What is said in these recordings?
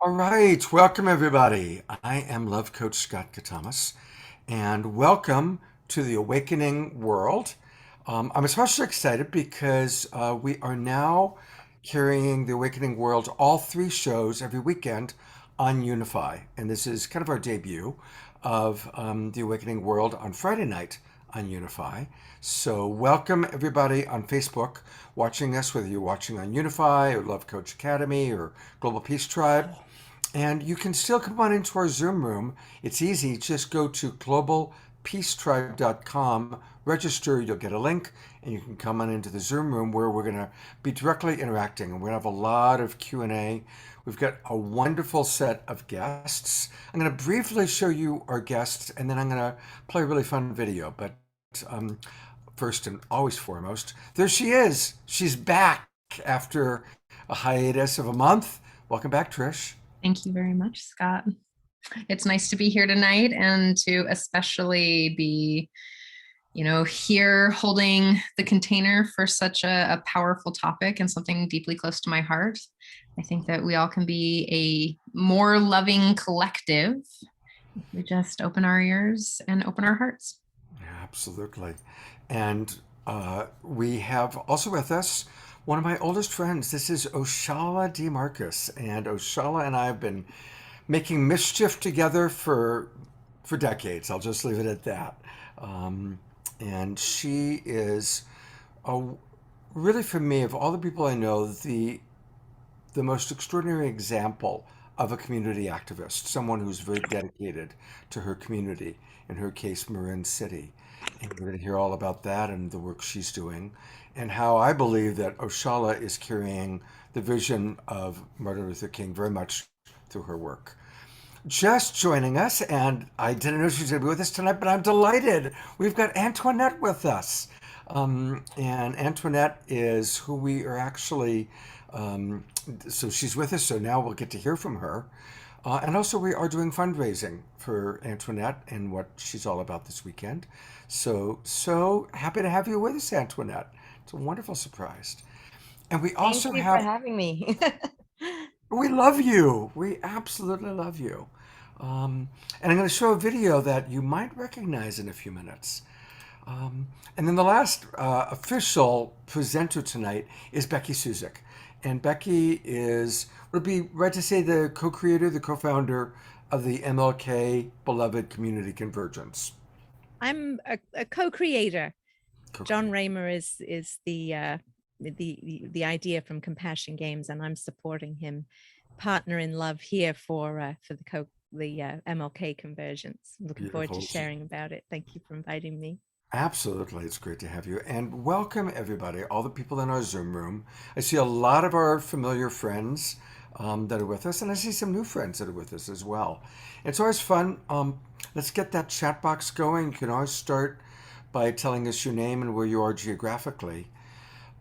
All right, welcome everybody. I am Love Coach Scott Catamas, and welcome to the Awakening World. I'm especially excited because we are now carrying the Awakening World all three shows every weekend on Unify, and this is kind of our debut of the Awakening World on Friday night on Unify. So, welcome everybody on Facebook watching us, whether you're watching on Unify or Love Coach Academy or Global Peace Tribe. And you can still come on into our Zoom room. It's easy. Just go to globalpeacetribe.com, register, you'll get a link, and you can come on into the Zoom room where we're going to be directly interacting. And we're going to have a lot of Q&A. We've got a wonderful set of guests. I'm going to briefly show you our guests, and then I'm going to play a really fun video. But first and always foremost, there she is. She's back after a hiatus of a month. Welcome back, Trish. Thank you very much, Scott. It's nice to be here tonight and to especially be, here holding the container for such a powerful topic and something deeply close to my heart. I think that we all can be a more loving collective if we just open our ears and open our hearts. Absolutely. And we have also with us one of my oldest friends. This is Oshalla Dee Marcus. And Oshalla and I have been making mischief together for decades. I'll just leave it at that. And she is really, for me, of all the people I know, the most extraordinary example of a community activist, someone who's very dedicated to her community, in her case, Marin City. And we're going to hear all about that and the work she's doing, and how I believe that Oshalla is carrying the vision of Martin Luther King very much through her work. Just joining us, and I didn't know she was going to be with us tonight, but I'm delighted. We've got Antoinette with us. And Antoinette is who we are actually, so she's with us, so now we'll get to hear from her. And also, we are doing fundraising for Antoinette and what she's all about this weekend. So happy to have you with us, Antoinette. It's a wonderful surprise. And we also Thank you have, for having me. we love you. We absolutely love you. And I'm going to show a video that you might recognize in a few minutes. And then the last official presenter tonight is Becky Suzik. And Becky is, would it be right to say, the co-creator, the co-founder of the MLK Beloved Community Convergence? I'm a co-creator. John Raymer is the idea from Compassion Games, and I'm supporting him, partner in love here for the MLK Convergence. Looking Beautiful. forward to sharing about it. Thank you for inviting me. Absolutely. It's great to have you. And welcome, everybody, all the people in our Zoom room. I see a lot of our familiar friends that are with us, and I see some new friends that are with us as well. It's always fun. Let's get that chat box going. You can always start by telling us your name and where you are geographically.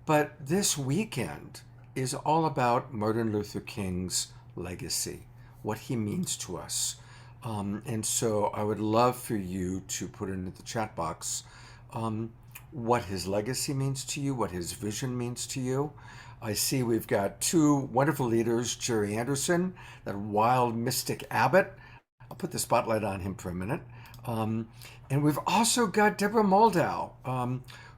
But this weekend is all about Martin Luther King's legacy, what he means to us. And so I would love for you to put into the chat box what his legacy means to you, what his vision means to you. I see we've got two wonderful leaders, Jerry Anderson, that wild mystic abbot. I'll put the spotlight on him for a minute. And we've also got Deborah Moldau,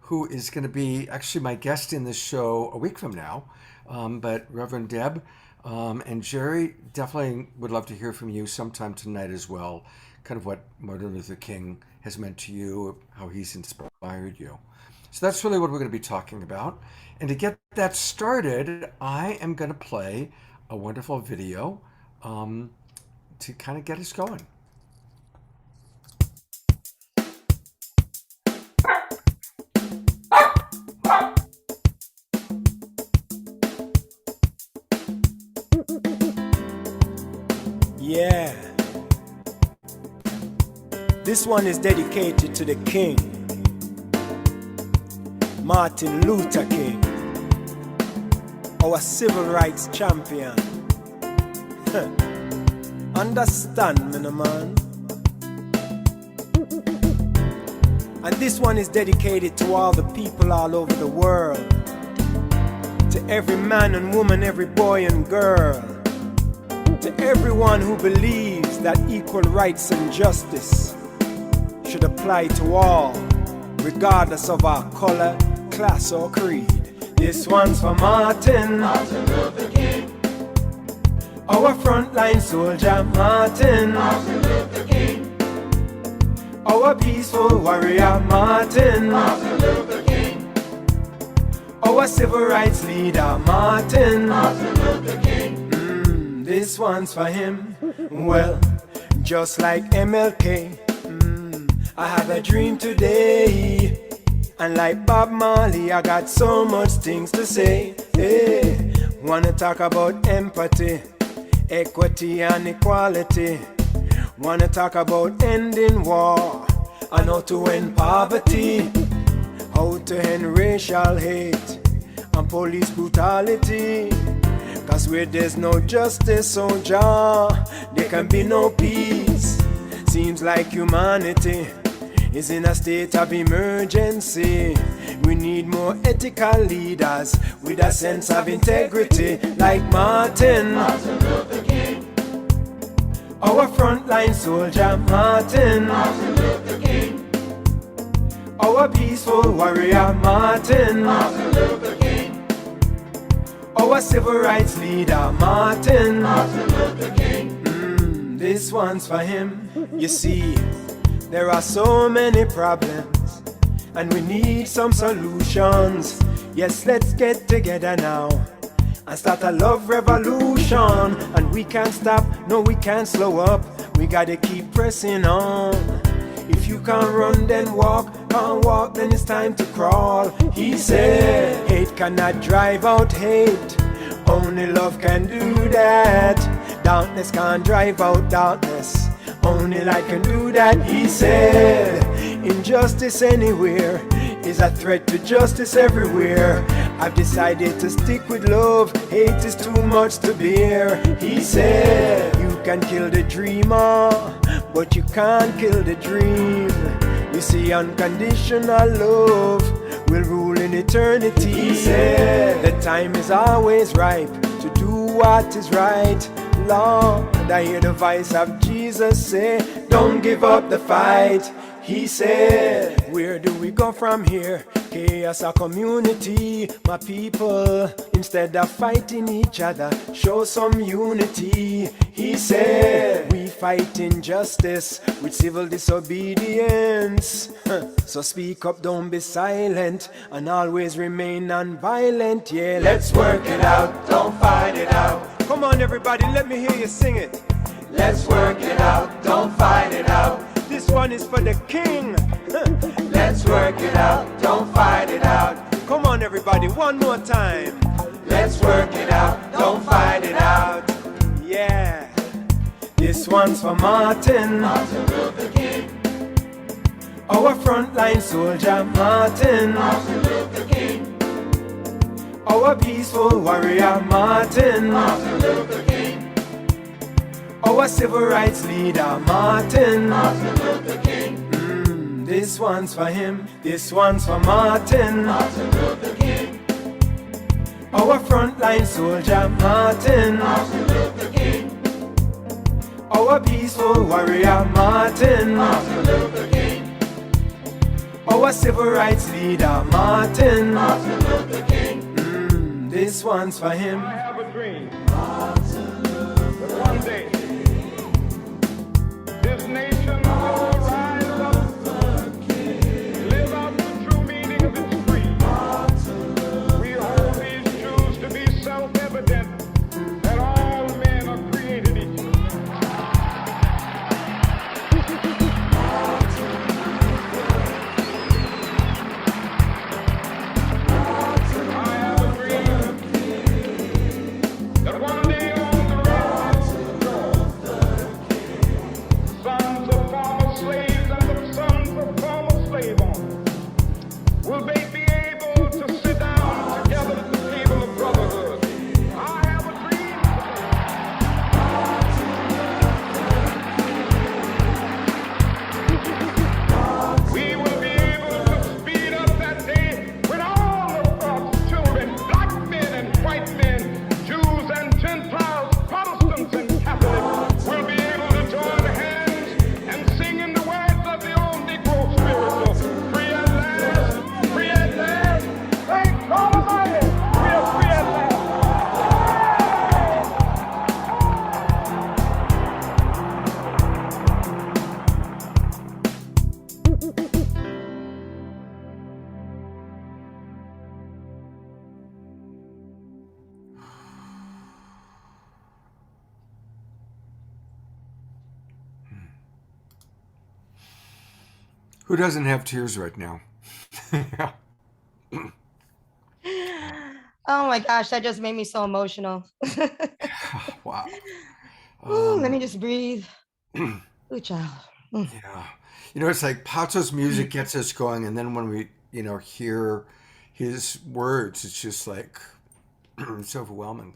who is going to be actually my guest in this show a week from now. But Reverend Deb and Jerry, definitely would love to hear from you sometime tonight as well, kind of what Martin Luther King has meant to you, how he's inspired you. So that's really what we're going to be talking about. And to get that started, I am going to play a wonderful video to kind of get us going. Yeah. This one is dedicated to the King, Martin Luther King, our civil rights champion. Understand me, no man. And this one is dedicated to all the people all over the world, to every man and woman, every boy and girl, to everyone who believes that equal rights and justice should apply to all, regardless of our color, class, or creed. This one's for Martin Luther King, our frontline soldier, Martin Luther King, our peaceful warrior, Martin Luther King, our civil rights leader, Martin Luther King. This one's for him. Well, just like MLK, I have a dream today. And like Bob Marley, I got so much things to say. Hey, wanna talk about empathy, equity and equality. Wanna talk about ending war and how to end poverty, how to end racial hate and police brutality. Cause where there's no justice, oh Jah, there can be no peace. Seems like humanity is in a state of emergency. We need more ethical leaders with a sense of integrity, like Martin Luther King, our frontline soldier, Martin Luther King, our peaceful warrior, Martin Luther King, our civil rights leader, Martin Luther King. This one's for him. You see, there are so many problems, and we need some solutions. Yes, let's get together now and start a love revolution. And we can't stop, no, we can't slow up. We gotta keep pressing on. If you can't run, then walk. Can't walk, then it's time to crawl. He said, hate cannot drive out hate. Only love can do that. Darkness can't drive out darkness. Only light can do that. He said, injustice anywhere is a threat to justice everywhere. I've decided to stick with love. Hate is too much to bear. He said, you can kill the dreamer, but you can't kill the dream. You see, unconditional love will rule in eternity. He said, the time is always ripe to do what is right. Lord, I hear the voice of Jesus say, don't give up the fight. He said, where do we go from here? Chaos our community, my people. Instead of fighting each other, show some unity. He said, we fight injustice with civil disobedience. So speak up, don't be silent, and always remain non-violent. Yeah, let's work it out, don't fight it out. Come on everybody, let me hear you sing it. Let's work it out, don't fight it out. This one is for the king. Let's work it out, don't fight it out. Come on everybody, one more time. Let's work it out, don't fight it out. Yeah. This one's for Martin Luther King, our frontline soldier, Martin Luther King, our peaceful warrior, Martin Luther King, our civil rights leader, Martin Luther King. This one's for him. This one's for Martin Luther King, our frontline soldier, Martin Luther King, our peaceful warrior, Martin Luther King, our civil rights leader, Martin Luther King. This one's for him. I have a dream that one day this nation will rise up, live out the true meaning of its creed. We hold these truths to be self-evident, that all men are created equal. I have a dream Who doesn't have tears right now? Yeah. Oh my gosh, that just made me so emotional. Wow. Ooh, let me just breathe. Ooh, child. Yeah. It's like Pato's music gets us going, and then when we, hear his words, it's just like it's overwhelming.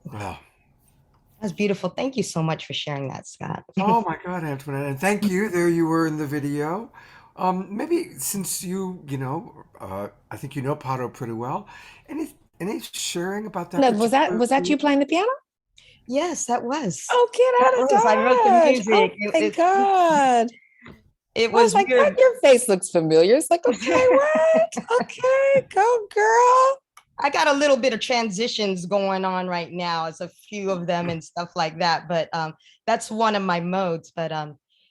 Well, That's beautiful. Thank you so much for sharing that, Scott. oh my God, Antoinette, and thank you. There you were in the video. Maybe since I think you know Pato pretty well. Any sharing about that No, particular was that you piece? playing the piano? Yes, that was. Oh, get out of I wrote the Dodge. Oh music. my God. It I was was like, weird. your face looks familiar. It's like, okay, what? Okay, go girl. I got a little bit of transitions going on right now. It's a few of them and stuff like that. But that's one of my modes. But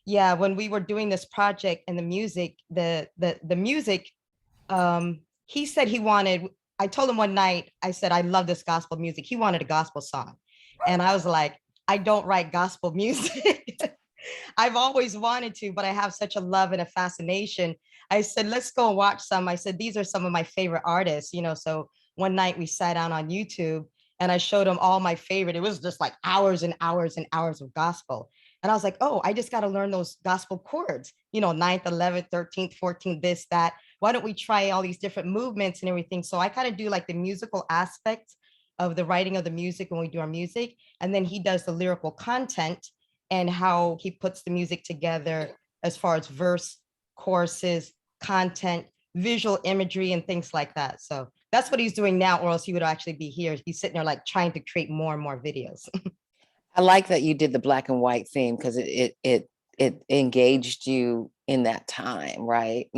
yeah, when we were doing this project and the music, the music, he said he wanted. I told him one night. I said I love this gospel music. He wanted a gospel song, and I was like, I don't write gospel music. I've always wanted to, but I have such a love and a fascination. I said, let's go watch some. I said, these are some of my favorite artists, So one night we sat down on YouTube and I showed him all my favorite. It was just like hours and hours and hours of gospel. And I was like, oh, I just got to learn those gospel chords, 9th, 11th, 13th, 14th, this, that. Why don't we try all these different movements and everything? So I kind of do like the musical aspect of the writing of the music when we do our music. And then he does the lyrical content and how he puts the music together as far as verse, choruses, content, visual imagery, and things like that. So that's what he's doing now, or else he would actually be here. He's sitting there like trying to create more and more videos. I like that you did the black and white theme because it engaged you in that time, right?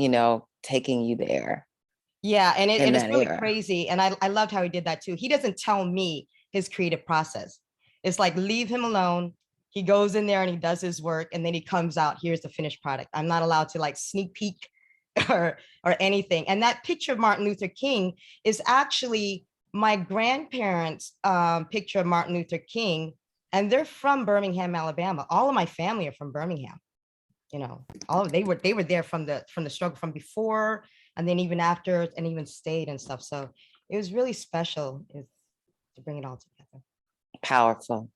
Taking you there. Yeah, and it's really era. crazy. And I loved how he did that too. He doesn't tell me his creative process. It's like, leave him alone. He goes in there and he does his work, and then he comes out, here's the finished product. I'm not allowed to like sneak peek or anything. And that picture of Martin Luther King is actually my grandparents' picture of Martin Luther King, and they're from Birmingham, Alabama. All of my family are from Birmingham. They were there from the struggle from before, and then even after, and even stayed and stuff. So it was really special to bring it all together. Powerful.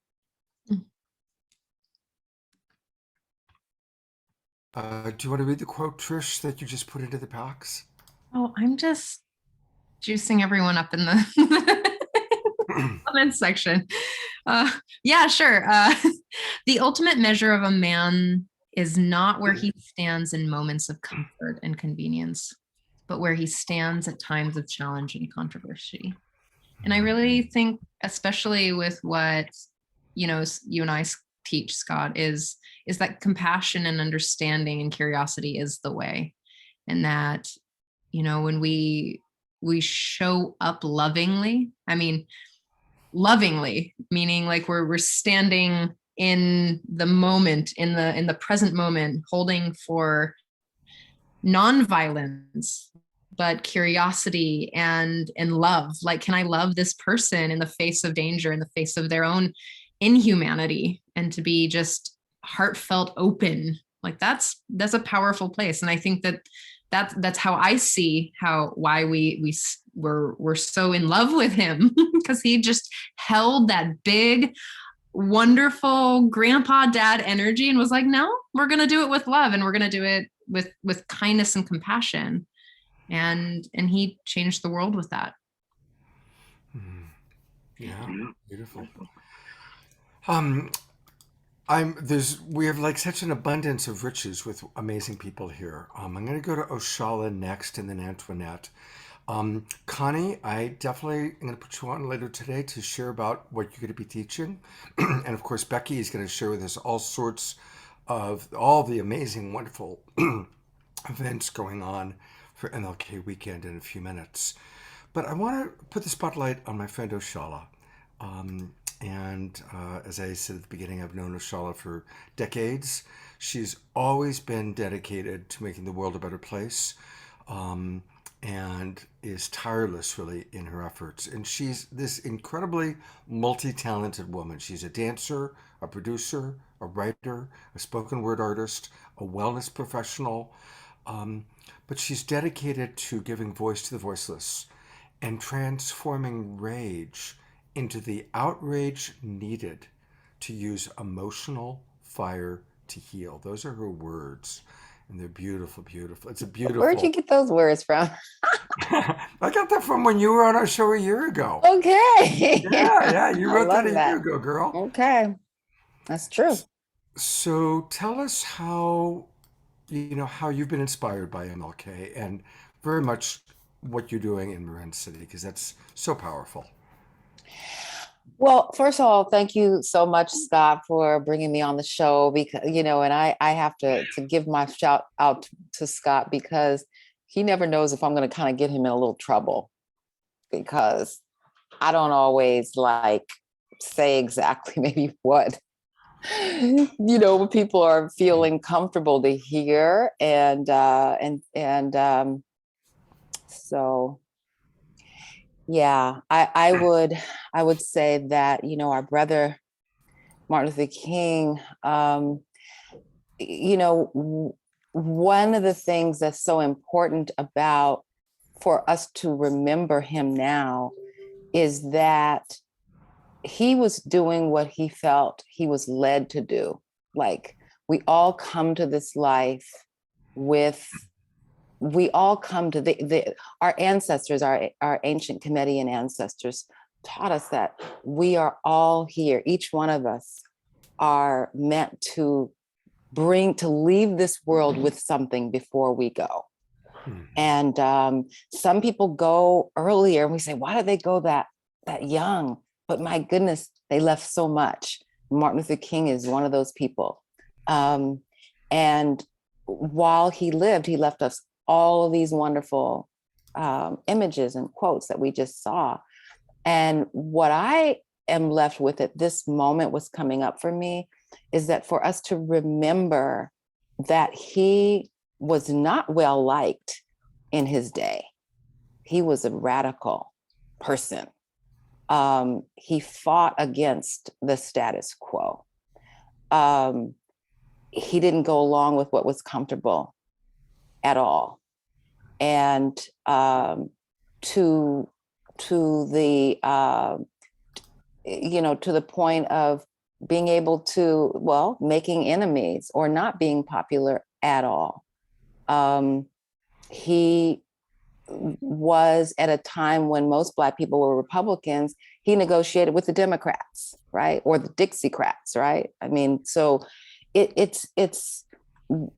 Do you want to read the quote, Trish, that you just put into the box? Oh, I'm just juicing everyone up in the comment section. Yeah, sure. The ultimate measure of a man is not where he stands in moments of comfort and convenience, but where he stands at times of challenge and controversy. And I really think, especially with what, you and I teach, Scott, is that compassion and understanding and curiosity is the way. And that, when we show up lovingly, lovingly, meaning like we're standing in the moment, in the present moment, holding for non-violence, but curiosity and love. Like, can I love this person in the face of danger, in the face of their own inhumanity, and to be just heartfelt, open? Like that's a powerful place. And I think that's how I see why we're so in love with him, because he just held that big, wonderful grandpa dad energy and was like, no, we're going to do it with love, and we're going to do it with kindness and compassion. And he changed the world with that. Yeah, beautiful. We have like such an abundance of riches with amazing people here. I'm going to go to Oshalla next, and then Antoinette. Connie, I definitely am going to put you on later today to share about what you're going to be teaching. And of course, Becky is going to share with us all sorts of all the amazing, wonderful events going on for MLK weekend in a few minutes. But I want to put the spotlight on my friend Oshalla. As I said at the beginning, I've known Oshalla for decades. She's always been dedicated to making the world a better place. and is tireless really in her efforts. And she's this incredibly multi-talented woman. She's a dancer, a producer, a writer, a spoken word artist, a wellness professional. But she's dedicated to giving voice to the voiceless and transforming rage into the outrage needed to use emotional fire to heal. Those are her words. And they're beautiful, beautiful. It's a beautiful. Where'd you get those words from? I got that from when you were on our show a year ago. Okay. Yeah, you I wrote that love a year ago, girl. Okay. That's true. So tell us how you've been inspired by MLK and very much what you're doing in Marin City, because that's so powerful. Well, first of all, thank you so much, Scott, for bringing me on the show, because, and I have to give my shout out to Scott, because he never knows if I'm going to kind of get him in a little trouble, because I don't always say exactly maybe what, what people are feeling comfortable to hear. So yeah, I would say that, our brother, Martin Luther King, one of the things that's so important about for us to remember him now is that he was doing what he felt he was led to do. Like, we all come to this life our ancestors, our ancient Canadian ancestors taught us that we are all here. Each one of us are meant to leave this world with something before we go. And some people go earlier, and we say, why did they go that young? But my goodness, they left so much. Martin Luther King is one of those people. And while he lived, he left us all of these wonderful images and quotes that we just saw. And what I am left with at this moment, what's coming up for me, is that for us to remember that he was not well liked in his day. He was a radical person. He fought against the status quo. He didn't go along with what was comfortable at all. And to the point of being able to, making enemies or not being popular at all. He was at a time when most Black people were Republicans. He negotiated with the Democrats, right? Or the Dixiecrats, right? I mean, so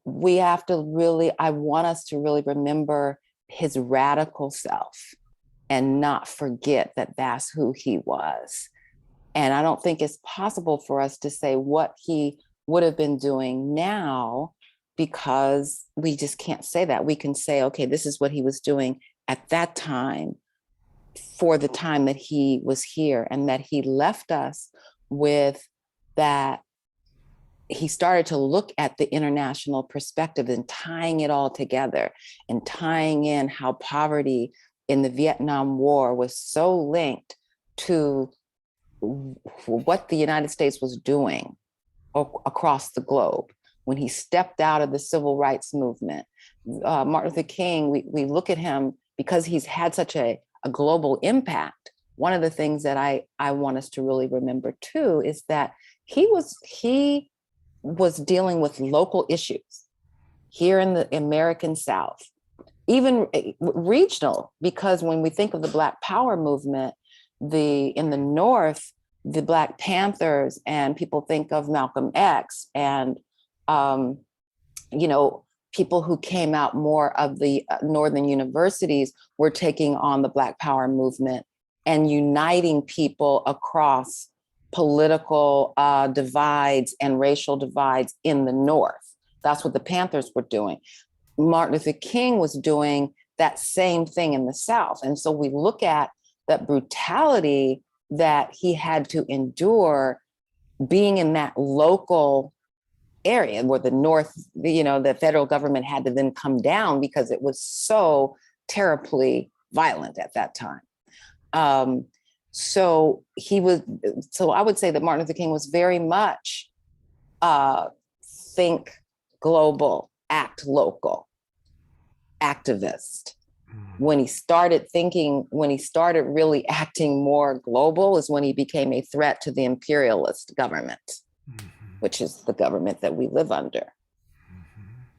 we have to really, I want us to really remember his radical self and not forget that that's who he was. And I don't think it's possible for us to say what he would have been doing now, because we just can't say that. We can say, okay, this is what he was doing at that time for the time that he was here, and that he left us with that. He started to look at the international perspective and tying it all together, and tying in how poverty in the Vietnam War was so linked to what the United States was doing across the globe. When he stepped out of the civil rights movement, Martin Luther King, we look at him because he's had such a global impact. One of the things that I want us to really remember too is that he was dealing with local issues here in the American South, even regional, because when we think of the Black Power movement, in the North, the Black Panthers, and people think of Malcolm X, and people who came out more of the northern universities were taking on the Black Power movement and uniting people across political divides and racial divides in the North. That's what the Panthers were doing. Martin Luther King was doing that same thing in the South. And so we look at that brutality that he had to endure being in that local area where the North, the federal government had to then come down because it was so terribly violent at that time. So I would say that Martin Luther King was very much think global, act local, activist. When he started really acting more global is when he became a threat to the imperialist government, which is the government that we live under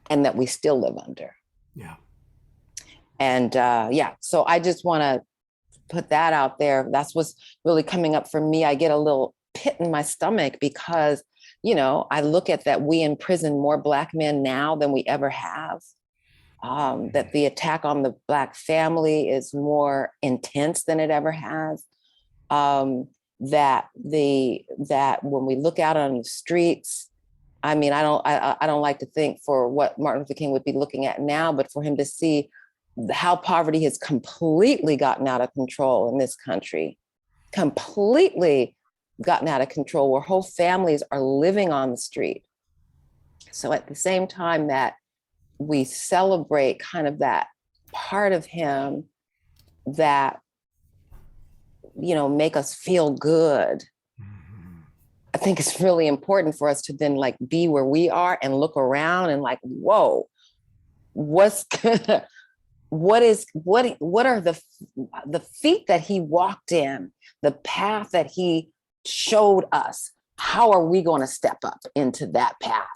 and that we still live under. Yeah. And so I just want to put that out there. That's what's really coming up for me. I get a little pit in my stomach because, I look at that we imprison more Black men now than we ever have. That the attack on the Black family is more intense than it ever has. That when we look out on the streets, I mean, I don't like to think for what Martin Luther King would be looking at now, but for him to see how poverty has completely gotten out of control in this country, completely gotten out of control, where whole families are living on the street. So at the same time that we celebrate kind of that part of him that, make us feel good. I think it's really important for us to then be where we are and look around and whoa, what are the feet that he walked in, the path that he showed us? How are we going to step up into that path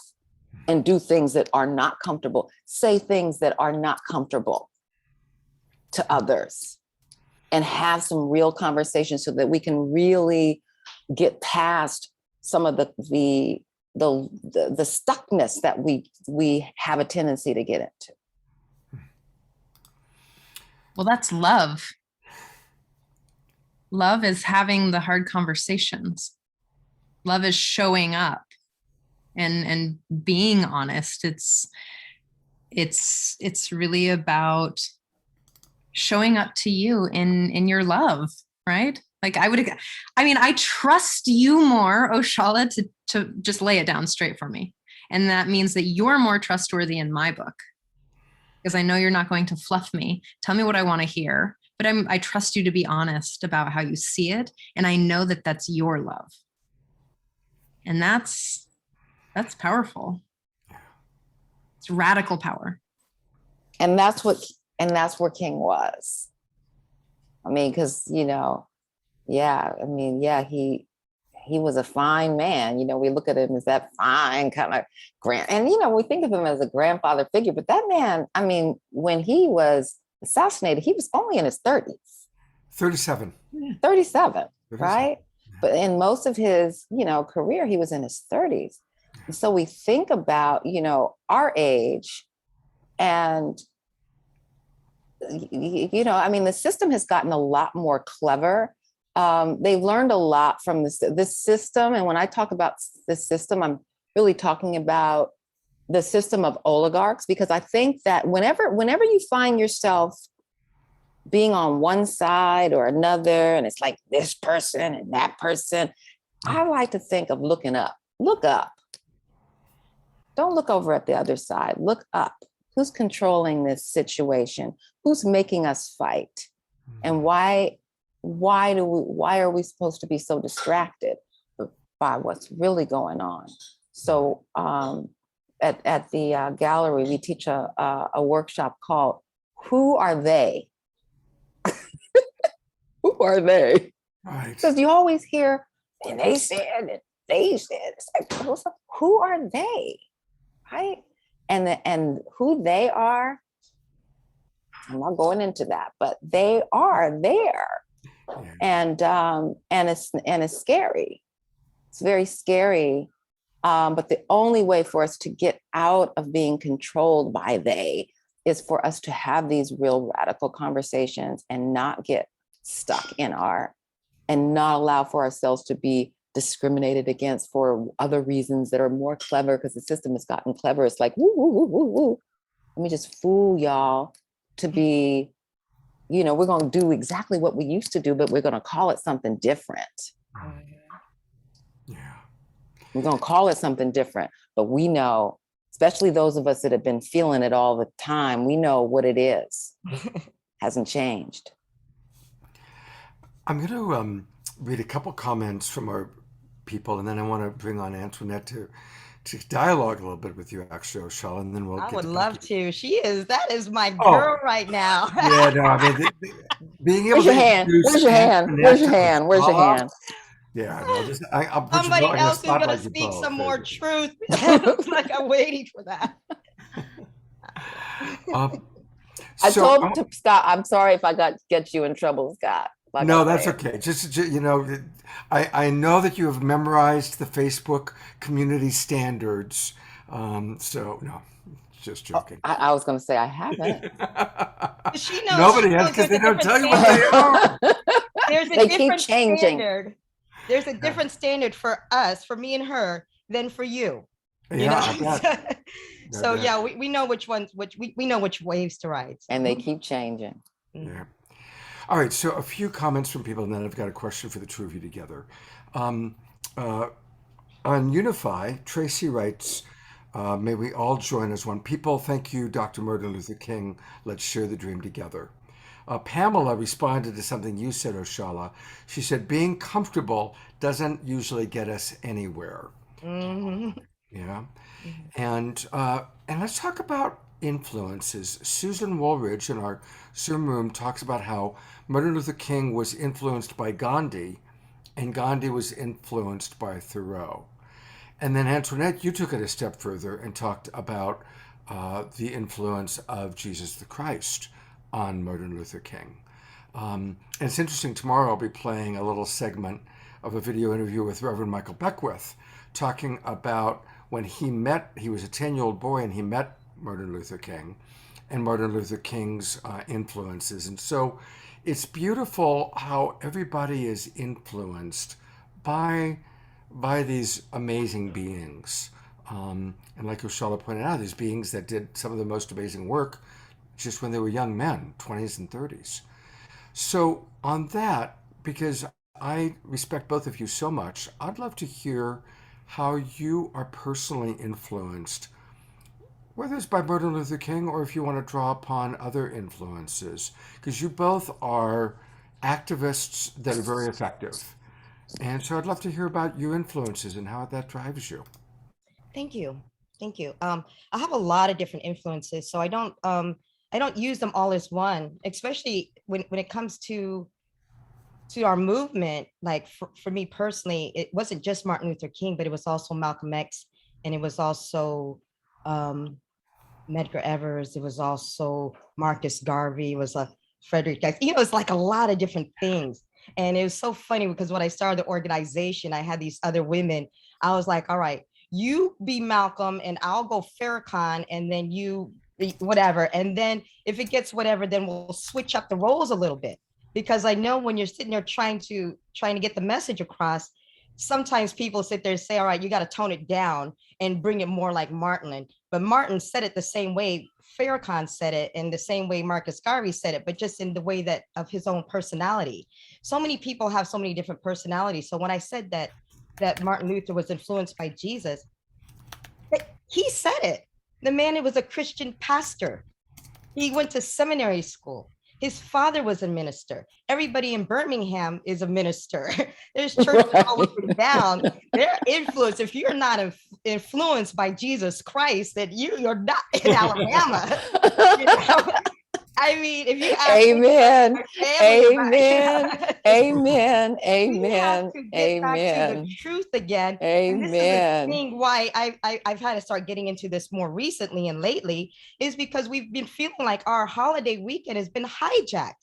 and do things that are not comfortable, say things that are not comfortable to others, and have some real conversations so that we can really get past some of the stuckness that we have a tendency to get into. Well, that's love. Love is having the hard conversations. Love is showing up and being honest. It's really about showing up to you in your love, right? I trust you more, Oshalla, to just lay it down straight for me. And that means that you're more trustworthy in my book, because I know you're not going to fluff me. Tell me what I want to hear, but I trust you to be honest about how you see it. And I know that that's your love. And that's powerful. It's radical power. And that's where King was. I mean, because, he was a fine man. We look at him as that fine kind of and we think of him as a grandfather figure, but that man, I mean, when he was assassinated, he was only in his 30s. 37. 37, right? But in most of his, career, he was in his 30s. And so we think about, our age and, the system has gotten a lot more clever. They've learned a lot from this system. And when I talk about this system, I'm really talking about the system of oligarchs, because I think that whenever you find yourself being on one side or another, and it's like this person and that person, I like to think of looking up. Look up. Don't look over at the other side. Look up. Who's controlling this situation? Who's making us fight? And why are we supposed to be so distracted by what's really going on? So at the gallery, we teach a workshop called "Who Are They?" Who are they? Right. Because you always hear, and they said. It's like, who are they? Right? And who they are, I'm not going into that, but they are there. Yeah. And it's scary. It's very scary. But the only way for us to get out of being controlled by they is for us to have these real radical conversations and not get stuck and not allow for ourselves to be discriminated against for other reasons that are more clever, because the system has gotten clever. It's like, woo, woo, woo, woo, woo. Let me just fool y'all to be, we're going to do exactly what we used to do, but we're going to call it something different. Yeah. We're going to call it something different, but we know, especially those of us that have been feeling it all the time, we know what it is. hasn't changed. I'm going to read a couple comments from our people, and then I want to bring on Antoinette to dialogue a little bit with you, actually, Oshalla, and then we'll I get would to love Becky. to. That is my Oh. girl right now. Yeah, no, I mean, being able Where's your to hand? introduce Where's your hand? Where's your Antoinette hand? Where's your Hall, hand? yeah, no, I'll put you Somebody in a else is gonna spotlight you speak both, some more basically. truth. It's like I'm waiting for that. I So, told Scott, I'm sorry if I get you in trouble, Scott. Like no, I that's said. okay. Just you know, I know that you have memorized the Facebook community standards. So no, just joking. I was going to say I haven't. She knows. Nobody has, because they don't tell you what they are. There's a They keep different changing. standard. There's a different standard for us, for me and her, than for you. You Yeah, know? I bet. So yeah, we know which ones, we know which waves to ride. So. And they keep changing. Yeah. All right, so a few comments from people, and then I've got a question for the two of you together. On Unify, Tracy writes, may we all join as one people. Thank you, Dr. Martin Luther King. Let's share the dream together. Pamela responded to something you said, Oshalla. She said, being comfortable doesn't usually get us anywhere. Mm-hmm. Yeah. And let's talk about influences. Susan Woolridge in our Zoom room talks about how Martin Luther King was influenced by Gandhi, and Gandhi was influenced by Thoreau. And then Antoinette, you took it a step further and talked about the influence of Jesus the Christ on Martin Luther King. And it's interesting, tomorrow I'll be playing a little segment of a video interview with Reverend Michael Beckwith, talking about when he was a 10-year-old boy and he met Martin Luther King and Martin Luther King's influences. And so it's beautiful how everybody is influenced by these amazing beings. And like Oshalla pointed out, these beings that did some of the most amazing work just when they were young men, 20s and 30s. So on that, because I respect both of you so much, I'd love to hear how you are personally influenced, whether it's by Martin Luther King or if you want to draw upon other influences, because you both are activists that are very effective. And so I'd love to hear about your influences and how that drives you. Thank you. I have a lot of different influences, so I don't use them all as one, especially when it comes to our movement. Like for me personally, it wasn't just Martin Luther King, but it was also Malcolm X, and it was also Medgar Evers. It was also Marcus Garvey. It was Frederick. It was like a lot of different things. And it was so funny because when I started the organization, I had these other women. I was like, all right, you be Malcolm and I'll go Farrakhan, and then you whatever. And then if it gets whatever, then we'll switch up the roles a little bit. Because I know when you're sitting there trying to get the message across, sometimes people sit there and say, all right, you got to tone it down and bring it more like Martin. But Martin said it the same way Farrakhan said it, and the same way Marcus Garvey said it, but just in the way that of his own personality. So many people have so many different personalities. So when I said that Martin Luther was influenced by Jesus, he said it. The man, it was a Christian pastor. He went to seminary school. His father was a minister. Everybody in Birmingham is a minister. There's churches all up and down. They're influenced. If you're not influenced by Jesus Christ, then you're not in Alabama. You know? I mean, if you ask Amen. Amen. Amen. We have to get back to Amen. the truth again. Amen. And this is the thing why I've had to start getting into this more recently and lately, is because we've been feeling like our holiday weekend has been hijacked.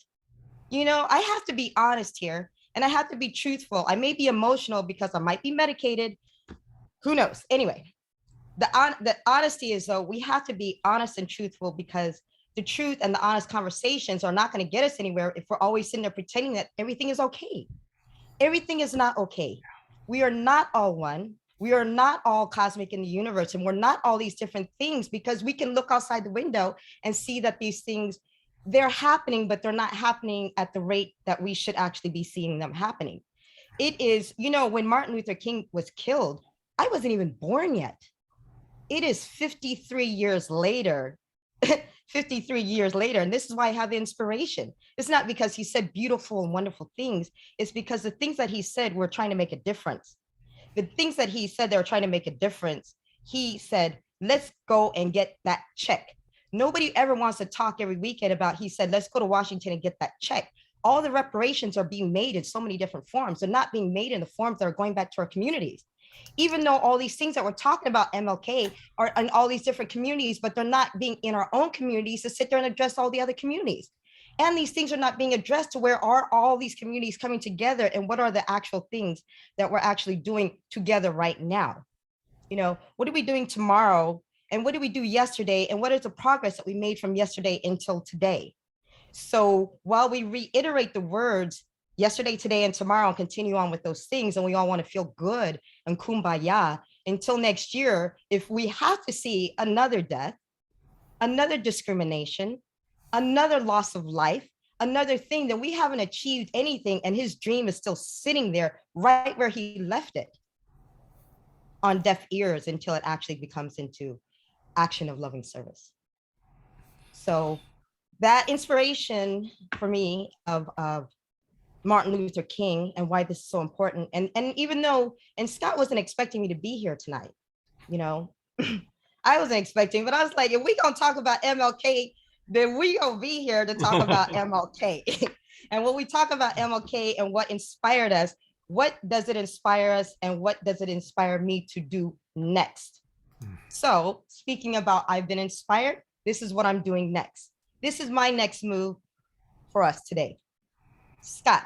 You know, I have to be honest here, and I have to be truthful. I may be emotional because I might be medicated. Who knows? Anyway, the honesty is, though, we have to be honest and truthful, because the truth and the honest conversations are not going to get us anywhere if we're always sitting there pretending that everything is okay. Everything is not okay. We are not all one. We are not all cosmic in the universe, and we're not all these different things, because we can look outside the window and see that these things, they're happening, but they're not happening at the rate that we should actually be seeing them happening. It is, you know, when Martin Luther King was killed, I wasn't even born yet. It is 53 years later. 53 years later. And this is why I have the inspiration. It's not because he said beautiful and wonderful things. It's because the things that he said were trying to make a difference. The things that he said they were trying to make a difference. He said, let's go and get that check. Nobody ever wants to talk every weekend about, he said, let's go to Washington and get that check. All the reparations are being made in so many different forms. They're not being made in the forms that are going back to our communities. Even though all these things that we're talking about MLK are in all these different communities, but they're not being in our own communities to sit there and address all the other communities. And these things are not being addressed to where are all these communities coming together and what are the actual things that we're actually doing together right now. You know, what are we doing tomorrow? And what did we do yesterday? And what is the progress that we made from yesterday until today? So while we reiterate the words yesterday, today, and tomorrow, and continue on with those things, and we all want to feel good and kumbaya, until next year, if we have to see another death, another discrimination, another loss of life, another thing, then we haven't achieved anything, and his dream is still sitting there right where he left it, on deaf ears, until it actually becomes into action of loving service. So that inspiration for me of Martin Luther King and why this is so important. And even though, and Scott wasn't expecting me to be here tonight, you know, I wasn't expecting, but I was like, if we gonna talk about MLK, then we gonna be here to talk about MLK. And when we talk about MLK and what inspired us, what does it inspire us and what does it inspire me to do next? So speaking about I've been inspired, this is what I'm doing next. This is my next move for us today. Scott,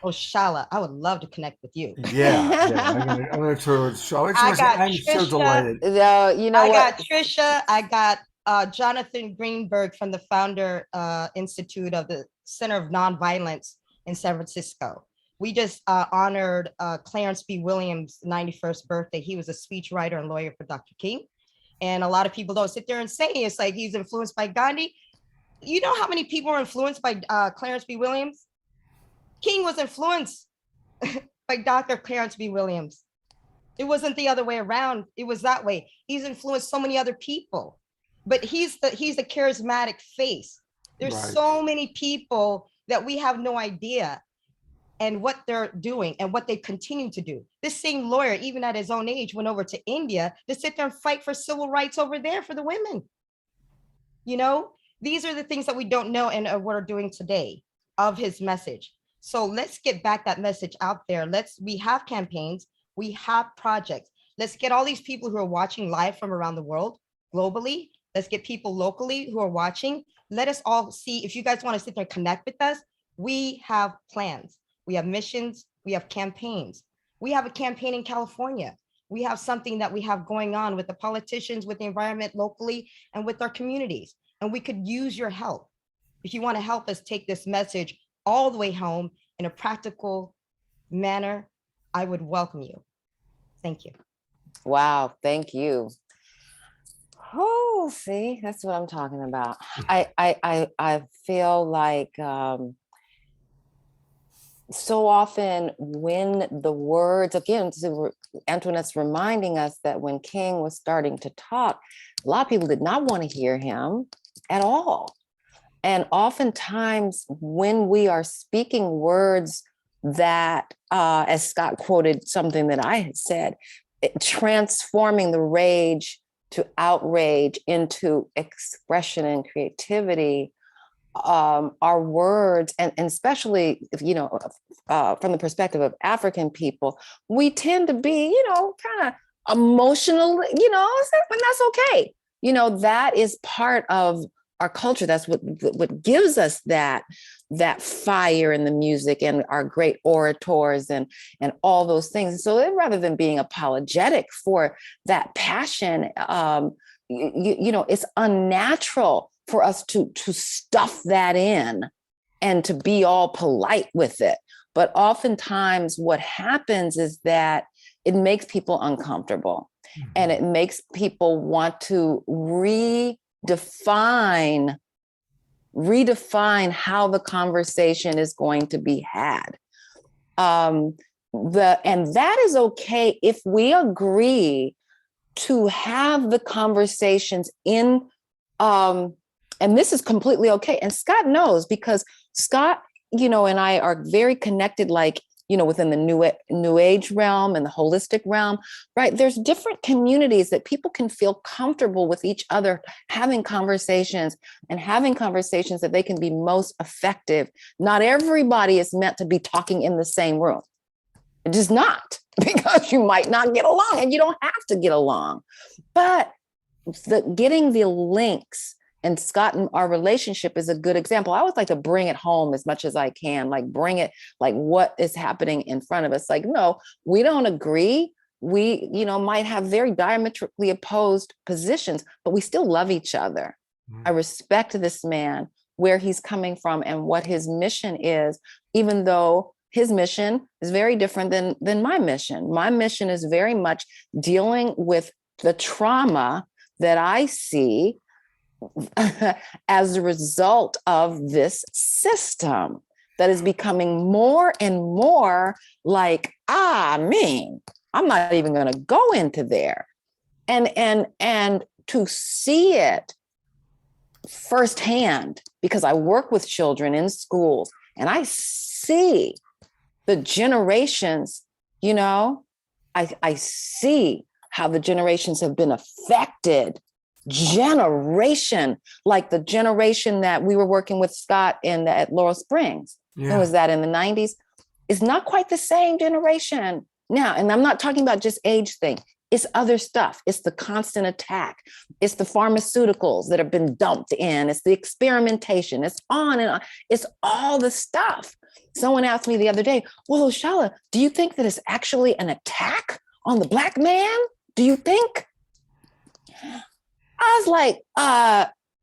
Oshalla, I would love to connect with you. Yeah. I'm gonna throw Charlotte. I got I'm Trisha. so delighted. You know I what? got Trisha. I got Jonathan Greenberg from the Founder Institute of the Center of Nonviolence in San Francisco. We just honored Clarence B. Williams' 91st birthday. He was a speechwriter and lawyer for Dr. King. And a lot of people don't sit there and say it's like he's influenced by Gandhi. You know how many people are influenced by Clarence B. Williams? King was influenced by Dr. Clarence B. Williams. It wasn't the other way around. It was that way. He's influenced so many other people, but he's the charismatic face. There's Right. so many people that we have no idea and what they're doing and what they continue to do. This same lawyer, even at his own age, went over to India to sit there and fight for civil rights over there for the women. You know, these are the things that we don't know and what are doing today of his message. So let's get back that message out there. We have campaigns, we have projects. Let's get all these people who are watching live from around the world, globally. Let's get people locally who are watching. Let us all see, if you guys want to sit there and connect with us, we have plans. We have missions, we have campaigns. We have a campaign in California. We have something that we have going on with the politicians, with the environment locally, and with our communities. And we could use your help. If you want to help us take this message all the way home in a practical manner, I would welcome you. Thank you. Wow, thank you. Oh, see, that's what I'm talking about. I feel like so often when the words, again, Antoinette's reminding us that when King was starting to talk, a lot of people did not want to hear him at all. And oftentimes when we are speaking words that, as Scott quoted something that I had said, transforming the rage to outrage into expression and creativity, our words, and especially if, you know, from the perspective of African people, we tend to be, kind of emotional, and that's okay. That is part of our culture. That's what gives us that fire in the music and our great orators and all those things. So rather than being apologetic for that passion, it's unnatural for us to stuff that in and to be all polite with it. But oftentimes what happens is that it makes people uncomfortable, and it makes people want to redefine how the conversation is going to be had. And that is okay if we agree to have the conversations in And this is completely okay. And Scott knows, because Scott, and I are very connected, like, within the new age realm and the holistic realm, right? There's different communities that people can feel comfortable with each other, having conversations that they can be most effective. Not everybody is meant to be talking in the same room. It is not, because you might not get along, and you don't have to get along. But getting the links, and Scott and our relationship is a good example. I always like to bring it home as much as I can, like bring it, like what is happening in front of us. Like, no, we don't agree. We, might have very diametrically opposed positions, but we still love each other. I respect this man, where he's coming from and what his mission is, even though his mission is very different than my mission. My mission is very much dealing with the trauma that I see as a result of this system that is becoming more and more like, I'm not even going to go into there. And to see it firsthand, because I work with children in schools and I see the generations, I see how the generations have been affected. Generation, like the generation that we were working with Scott at Laurel Springs. Yeah. When was that, in the 90s? It's not quite the same generation now. And I'm not talking about just age thing. It's other stuff. It's the constant attack. It's the pharmaceuticals that have been dumped in. It's the experimentation. It's on and on. It's all the stuff. Someone asked me the other day, well, Oshalla, do you think that it's actually an attack on the Black man? Do you think? I was like,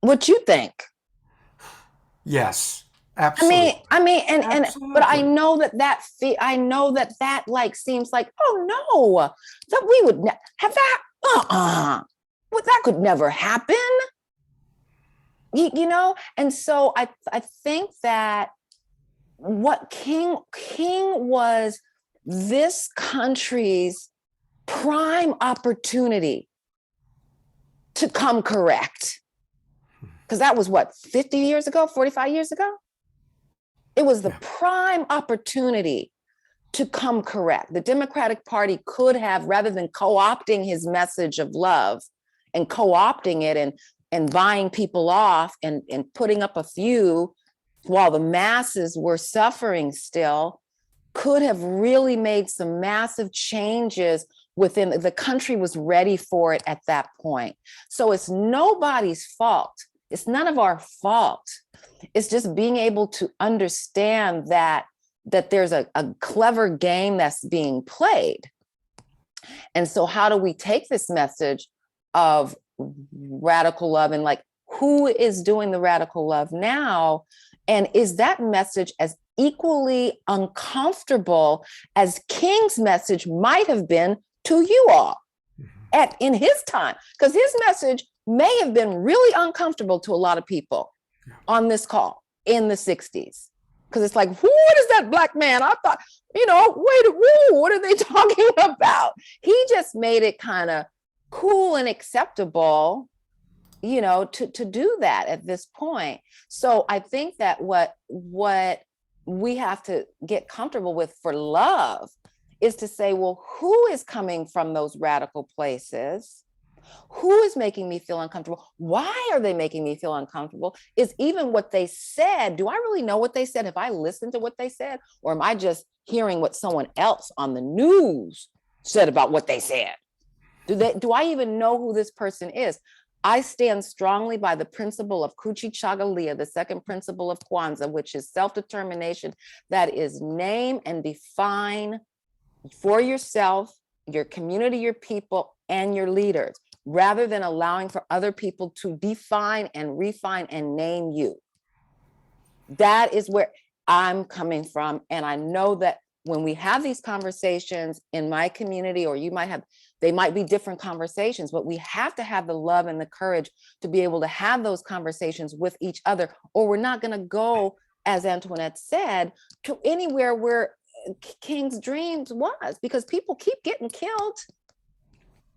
what you think? Yes, absolutely. But I know that like seems like, oh no, that we would have that. Well, that could never happen. And so I think that what King was this country's prime opportunity to come correct. Because that was 50 years ago, 45 years ago? It was the prime opportunity to come correct. The Democratic Party could have, rather than co-opting his message of love and co-opting it and buying people off and putting up a few while the masses were suffering still, could have really made some massive changes within the country. Was ready for it at that point. So it's nobody's fault. It's none of our fault. It's just being able to understand that there's a clever game that's being played. And so how do we take this message of radical love, and like, who is doing the radical love now? And is that message as equally uncomfortable as King's message might have been to you all in his time? Because his message may have been really uncomfortable to a lot of people on this call in the 60s. Because it's like, what is that Black man? I thought, what are they talking about? He just made it kind of cool and acceptable, to do that at this point. So I think that what we have to get comfortable with for love is to say, well, who is coming from those radical places? Who is making me feel uncomfortable? Why are they making me feel uncomfortable? Is even what they said, do I really know what they said? Have I listened to what they said? Or am I just hearing what someone else on the news said about what they said? Do I even know who this person is? I stand strongly by the principle of Kuchi Chagalia, the second principle of Kwanzaa, which is self-determination. That is name and define for yourself, your community, your people, and your leaders, rather than allowing for other people to define and refine and name you. That is where I'm coming from. And I know that when we have these conversations in my community, or they might be different conversations, but we have to have the love and the courage to be able to have those conversations with each other, or we're not going to go, as Antoinette said, to anywhere where King's dreams was, because people keep getting killed.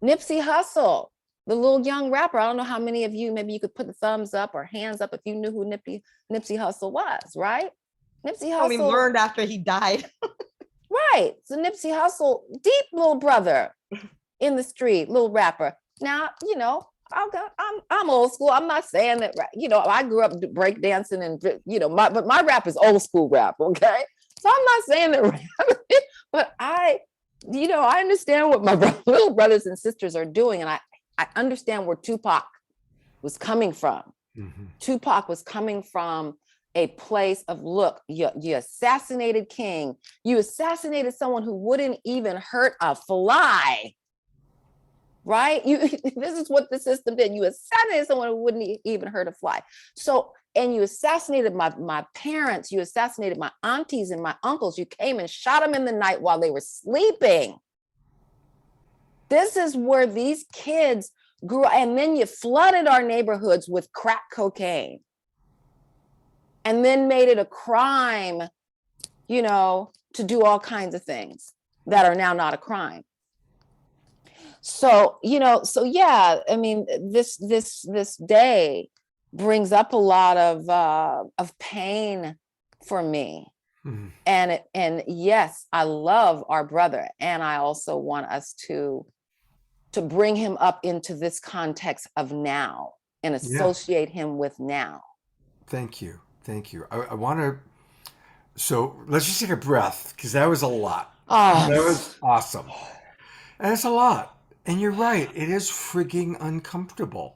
Nipsey Hussle, the little young rapper. I don't know how many of you, maybe you could put the thumbs up or hands up if you knew who Nipsey Hussle was, right? Nipsey I only Hussle learned after he died. Right. So Nipsey Hussle, deep little brother in the street, little rapper. Now, you know, I'm old school. I'm not saying that, you know, I grew up breakdancing and, you know, but my rap is old school rap, okay? So I'm not saying that rap, but you know, I understand what my little brothers and sisters are doing. And I understand where Tupac was coming from. Mm-hmm. Tupac was coming from a place of, look, you assassinated king. You assassinated someone who wouldn't even hurt a fly, right? This is what the system did. You assassinated someone who wouldn't even hurt a fly. So, and you assassinated my parents, you assassinated my aunties and my uncles. You came and shot them in the night while they were sleeping. This is where these kids grew, and then you flooded our neighborhoods with crack cocaine. And then made it a crime, you know, to do all kinds of things that are now not a crime. So, you know, so yeah, I mean, this day brings up a lot of pain for me. Mm-hmm. And yes, I love our brother, and I also want us to bring him up into this context of now and associate him with now. Thank you. Thank you. I want to, so let's just take a breath, because that was a lot. Oh. That was awesome. And it's a lot. And you're right. It is frigging uncomfortable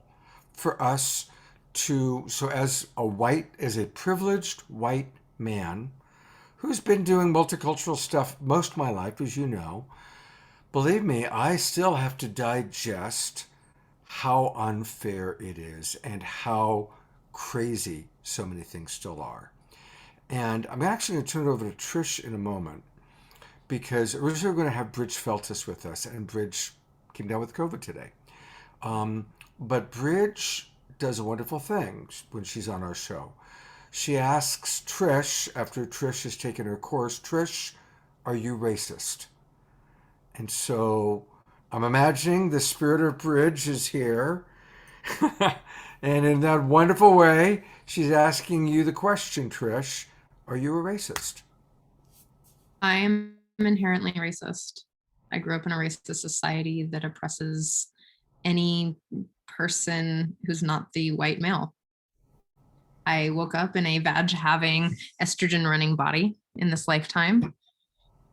for us to, so as a privileged white man who's been doing multicultural stuff most of my life, as you know, believe me, I still have to digest how unfair it is and how crazy so many things still are. And I'm actually going to turn it over to Trish in a moment, because originally we were going to have Bridge Feltus with us, and Bridge came down with COVID today. But Bridge does a wonderful thing when she's on our show. She asks Trish, after Trish has taken her course, Trish, are you racist? And so I'm imagining the spirit of Bridge is here. And in that wonderful way, she's asking you the question, Trish, are you a racist? I am inherently racist. I grew up in a racist society that oppresses any person who's not the white male. I woke up in a vag-having, estrogen-running body in this lifetime.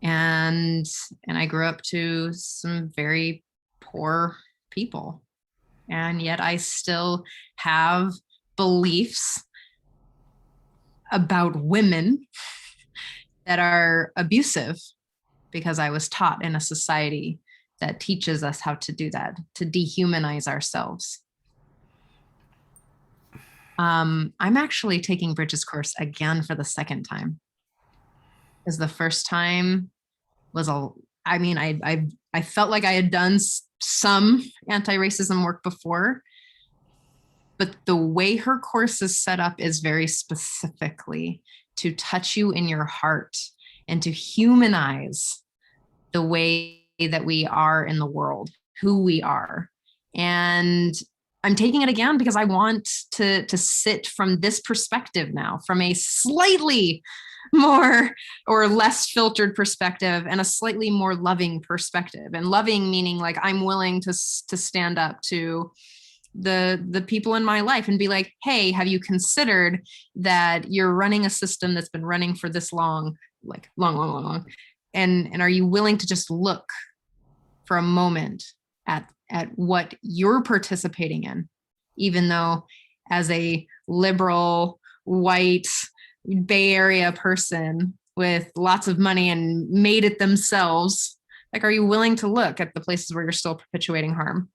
And I grew up to some very poor people. And yet I still have beliefs about women that are abusive, because I was taught in a society that teaches us how to do that, to dehumanize ourselves. I'm actually taking Bridget's course again for the second time. Because the first time was I felt like I had done some anti-racism work before, but the way her course is set up is very specifically to touch you in your heart and to humanize the way that we are in the world, who we are. And I'm taking it again because I want to sit from this perspective now, from a slightly more or less filtered perspective and a slightly more loving perspective. And loving meaning like I'm willing to stand up to the people in my life and be like, hey, have you considered that you're running a system that's been running for this long, like long. And are you willing to just look for a moment at what you're participating in, even though as a liberal, white, Bay Area person with lots of money and made it themselves, like, are you willing to look at the places where you're still perpetuating harm?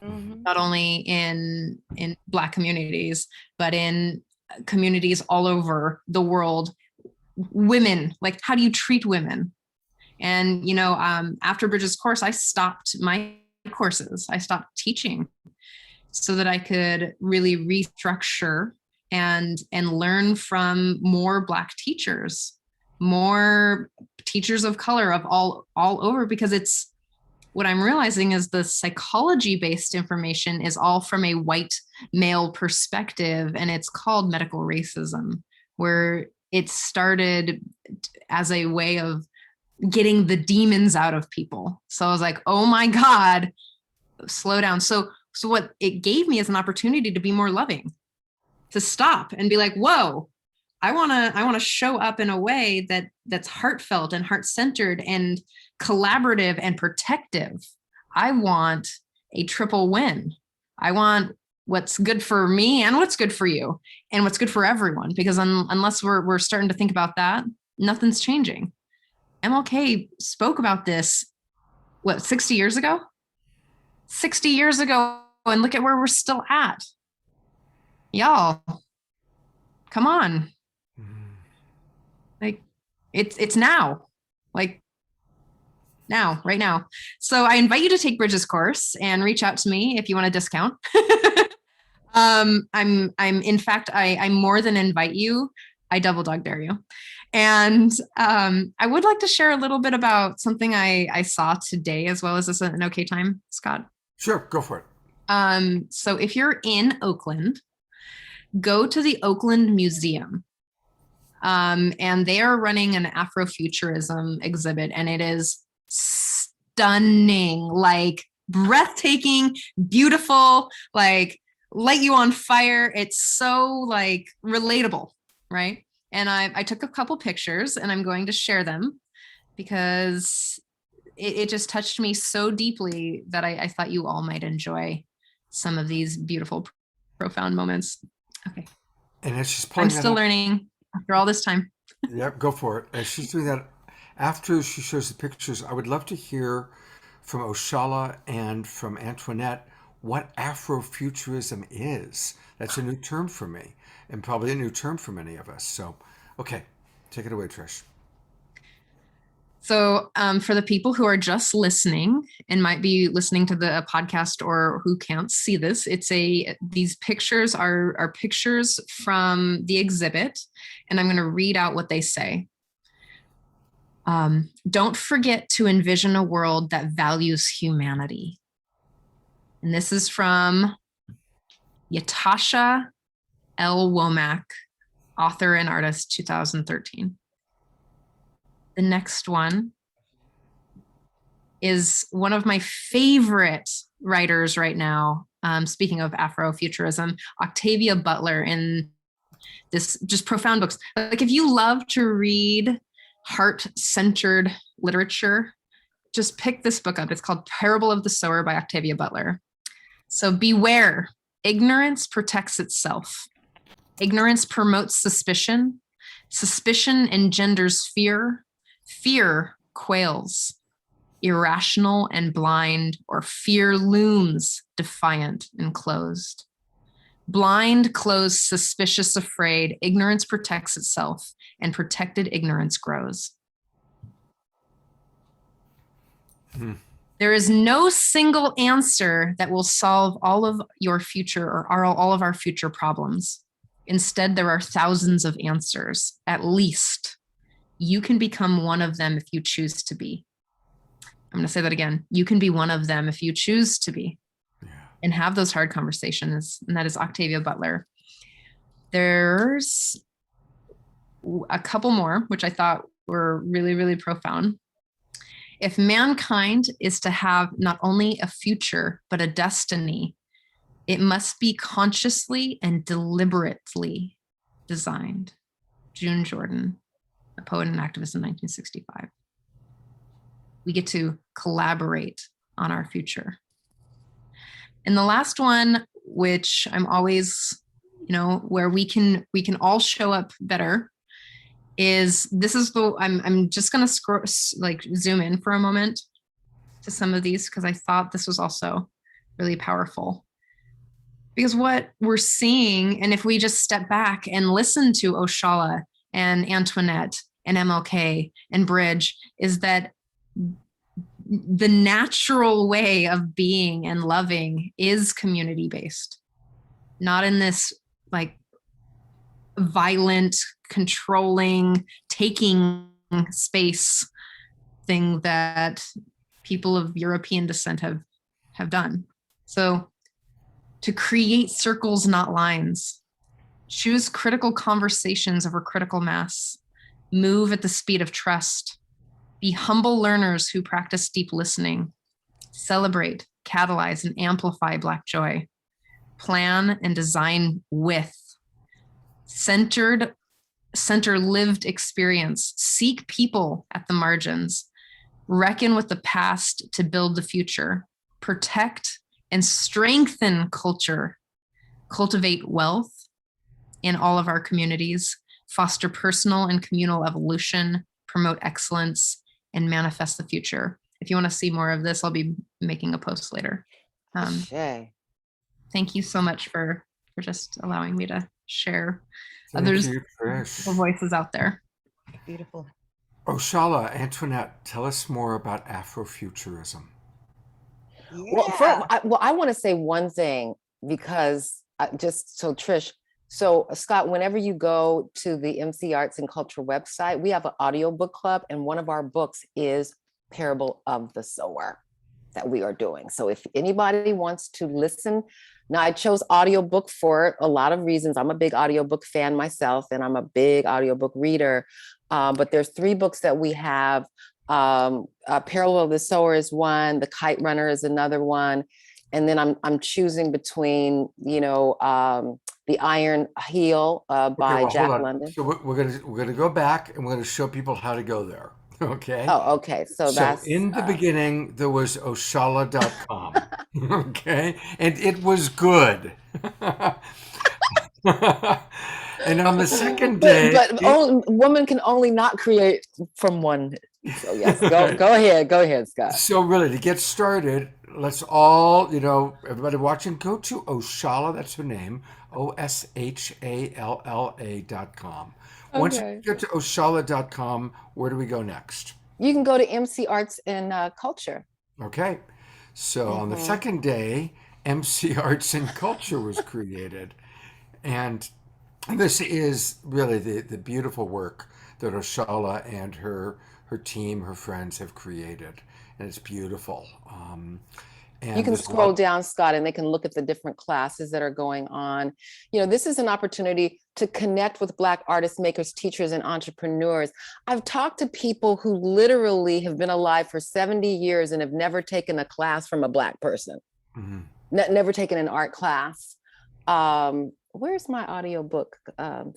Mm-hmm. Not only in Black communities, but in communities all over the world. Women, like, how do you treat women? And, after Bridget's course, I stopped my courses. I stopped teaching so that I could really restructure and learn from more Black teachers, more teachers of color of all over, because what I'm realizing is the psychology-based information is all from a white male perspective, and it's called medical racism, where it started as a way of getting the demons out of people. So I was like, oh my God, slow down. So what it gave me is an opportunity to be more loving, to stop and be like, whoa, I want to show up in a way that's heartfelt and heart-centered and collaborative and protective. I want a triple win. I want what's good for me and what's good for you and what's good for everyone, because unless we're starting to think about that, nothing's changing. MLK spoke about this, 60 years ago? 60 years ago, and look at where we're still at. Y'all, come on. Like, it's now. Like, now, right now. So I invite you to take Bridget's course and reach out to me if you want a discount. I'm in fact, I more than invite you. I double dog dare you. And I would like to share a little bit about something I saw today, as well as this an okay time, Scott? Sure, go for it. So if you're in Oakland, go to the Oakland Museum. And they are running an Afrofuturism exhibit, and it is stunning, like breathtaking, beautiful, like light you on fire. It's so like relatable, right? And I took a couple pictures, and I'm going to share them because it just touched me so deeply that I thought you all might enjoy some of these beautiful, profound moments. Okay. And it's just pulling I'm still learning after all this time. Yep, go for it. As she's doing that, after she shows the pictures, I would love to hear from Oshalla and from Antoinette what Afrofuturism is. That's a new term for me, and probably a new term for many of us. So, okay, take it away, Trish. So for the people who are just listening and might be listening to the podcast or who can't see this, these pictures are pictures from the exhibit, and I'm going to read out what they say. Don't forget to envision a world that values humanity. And this is from Yatasha L. Womack, author and artist, 2013. The next one is one of my favorite writers right now. Speaking of Afrofuturism, Octavia Butler, in this just profound books. Like, if you love to read heart-centered literature, just pick this book up. It's called Parable of the Sower by Octavia Butler. So beware, ignorance protects itself. Ignorance promotes suspicion. Suspicion engenders fear. Fear quails, irrational and blind, or fear looms, defiant and closed. Blind, closed, suspicious, afraid, ignorance protects itself, and protected ignorance grows. There is no single answer that will solve all of your future or all of our future problems. Instead, there are thousands of answers, at least. You can become one of them if you choose to be. I'm going to say that again. You can be one of them if you choose to be, and have those hard conversations. And that is Octavia Butler. There's a couple more, which I thought were really, really profound. If mankind is to have not only a future, but a destiny, it must be consciously and deliberately designed. June Jordan, a poet and activist in 1965. We get to collaborate on our future. And the last one, which I'm always, where we can all show up better, is I'm just going to zoom in for a moment to some of these, because I thought this was also really powerful. Because what we're seeing, and if we just step back and listen to Oshalla and Antoinette and MLK and Bridge, is that the natural way of being and loving is community-based, not in this like violent, controlling, taking space thing that people of European descent have done. So to create circles, not lines, choose critical conversations over critical mass, move at the speed of trust, be humble learners who practice deep listening, celebrate, catalyze, and amplify Black joy, plan and design with center lived experience, seek people at the margins, reckon with the past to build the future, protect and strengthen culture, cultivate wealth in all of our communities, foster personal and communal evolution, promote excellence, and manifest the future. If you want to see more of this, I'll be making a post later. Shay. Thank you so much for just allowing me to share Thank others' you, Trish. voices out there. Beautiful. Oshalla, Antoinette, tell us more about Afrofuturism. Yeah. Well, I want to say one thing because just so Trish, so Scott, whenever you go to the MC Arts and Culture website, we have an audiobook club, and one of our books is Parable of the Sower that we are doing. So if anybody wants to listen, now I chose audiobook for a lot of reasons. I'm a big audiobook fan myself, and I'm a big audiobook reader. But there's 3 books that we have. Parable of the Sower is one, The Kite Runner is another one. And then I'm choosing between, The Iron Heel by Jack London. So we're gonna go back and we're gonna show people how to go there. Okay. Oh, okay. So that's in the beginning there was Oshalla.com. Okay, and it was good. And on the second day, woman can only not create from one. So yes, go ahead, Scott. So really, to get started, let's all, everybody watching, go to Oshalla, that's her name, OSHALLA.com. Once you get to Oshalla.com, where do we go next? You can go to MC Arts and Culture. Okay. So on the second day, MC Arts and Culture was created. And this is really the beautiful work that Oshalla and her team, her friends have created. And it's beautiful. And you can scroll down, Scott, and they can look at the different classes that are going on. This is an opportunity to connect with Black artists, makers, teachers, and entrepreneurs. I've talked to people who literally have been alive for 70 years and have never taken a class from a Black person, never taken an art class. Where's my audiobook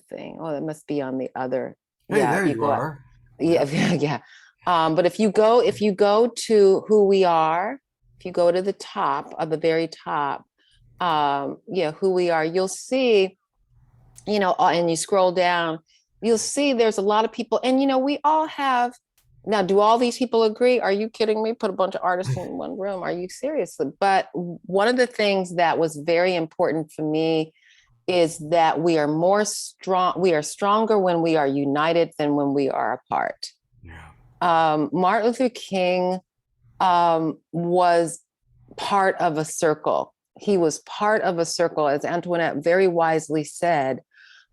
thing? Oh, it must be on the other. Hey, there you are. Yeah. But if you go to Who We Are, if you go to the top of the very top, Who We Are, you'll see, and you scroll down, you'll see there's a lot of people. And, we all have, now, do all these people agree? Are you kidding me? Put a bunch of artists in one room. Are you serious? But one of the things that was very important for me is that we are stronger when we are united than when we are apart. Yeah. Martin Luther King was part of a circle. He was part of a circle, as Antoinette very wisely said,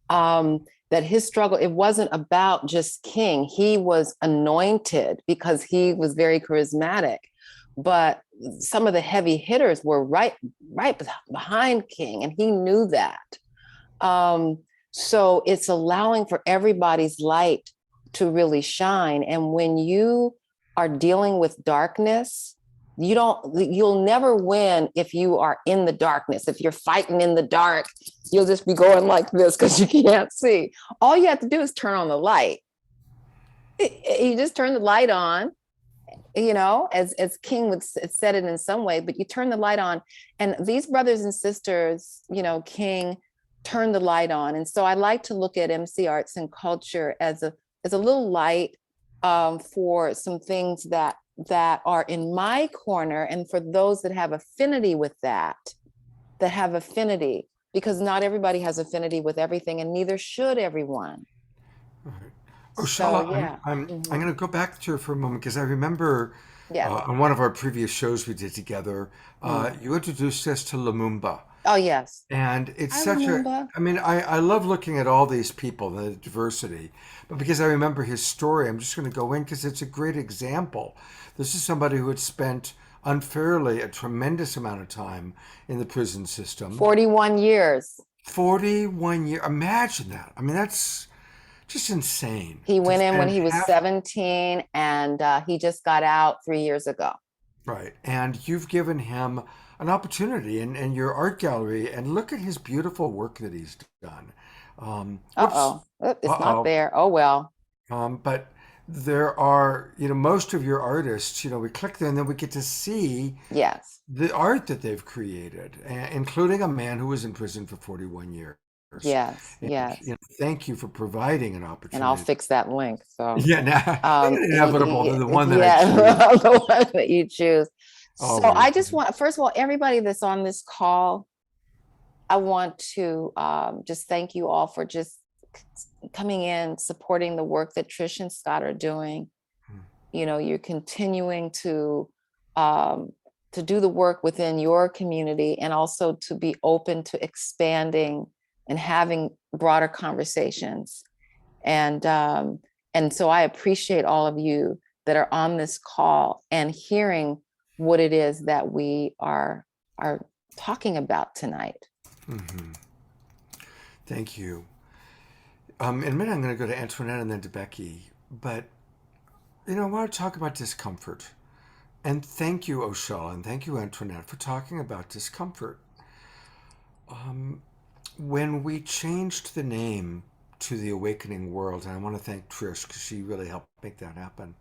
that his struggle, it wasn't about just King. He was anointed because he was very charismatic, but some of the heavy hitters were right behind King, and he knew that. So it's allowing for everybody's light to really shine. And when you are dealing with darkness, you'll never win if you are in the darkness. If you're fighting in the dark, you'll just be going like this because you can't see. All you have to do is turn on the light. You just turn the light on, as King would said it in some way, but you turn the light on, and these brothers and sisters, King turned the light on. And so I like to look at MC Arts and Culture as a little light for some things that are in my corner, and for those that have affinity with that have affinity, because not everybody has affinity with everything, and neither should everyone. Right. Oshalla, yeah. I'm going to go back to her for a moment, because I remember on one of our previous shows we did together, you introduced us to Lumumba. Oh, yes. And it's I such remember. I mean, I love looking at all these people, the diversity, but because I remember his story, I'm just going to go in because it's a great example. This is somebody who had spent unfairly a tremendous amount of time in the prison system. 41 years. 41 years. Imagine that. I mean, that's just insane. He To went in when spend he was half- 17, and he just got out 3 years ago. Right. And you've given him an opportunity in your art gallery, and look at his beautiful work that he's done. Uh-oh. It's Uh-oh. not there. Oh, well. But there are, most of your artists, we click there and then we get to see Yes. the art that they've created, including a man who was in prison for 41 years. Yes. And, Yes. Thank you for providing an opportunity. And I'll fix that link. So Yeah, now inevitable to the one that I yeah, choose. the one that you choose. So Always. I just want, first of all, everybody that's on this call, I want to just thank you all for just coming in, supporting the work that Trish and Scott are doing. You're continuing to do the work within your community, and also to be open to expanding and having broader conversations. And so I appreciate all of you that are on this call and hearing what it is that we are talking about tonight. Mm-hmm. Thank you. In a minute, I'm going to go to Antoinette and then to Becky. But, I want to talk about discomfort. And thank you, Oshalla, and thank you, Antoinette, for talking about discomfort. When we changed the name to the Awakening World, and I want to thank Trish because she really helped make that happen.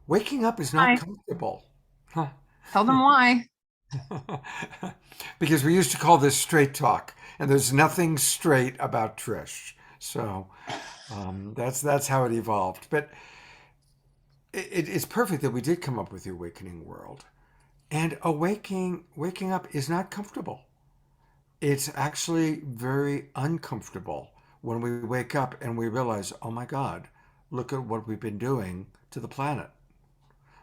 Waking up is not comfortable. Huh? Tell them why. Because we used to call this straight talk, and there's nothing straight about Trish. So that's how it evolved. But it's perfect that we did come up with the Awakening World. And waking up is not comfortable. It's actually very uncomfortable when we wake up and we realize, oh my God, look at what we've been doing to the planet.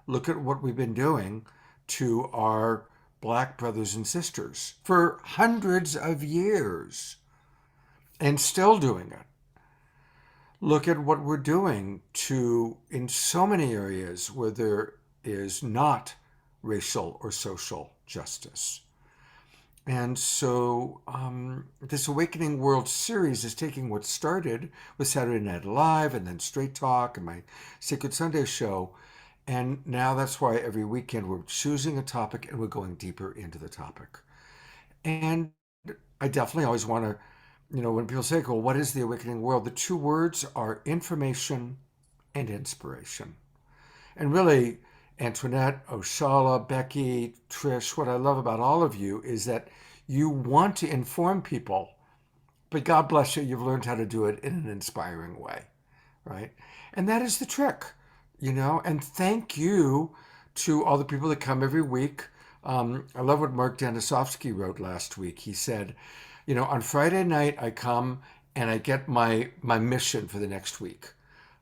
Look at what we've been doing to our Black brothers and sisters for hundreds of years and still doing it. Look at what we're doing in so many areas where there is not racial or social justice. And so this Awakening World series is taking what started with Saturday Night Live and then Straight Talk and my Sacred Sunday show. And now that's why every weekend we're choosing a topic and we're going deeper into the topic. And I definitely always want to, when people say, well, what is the Awakening World? The two words are information and inspiration. And really, Antoinette, Oshalla, Becky, Trish, what I love about all of you is that you want to inform people, but God bless you, you've learned how to do it in an inspiring way, right? And that is the trick, and thank you to all the people that come every week. I love what Mark Danisovsky wrote last week. He said, on Friday night, I come and I get my mission for the next week.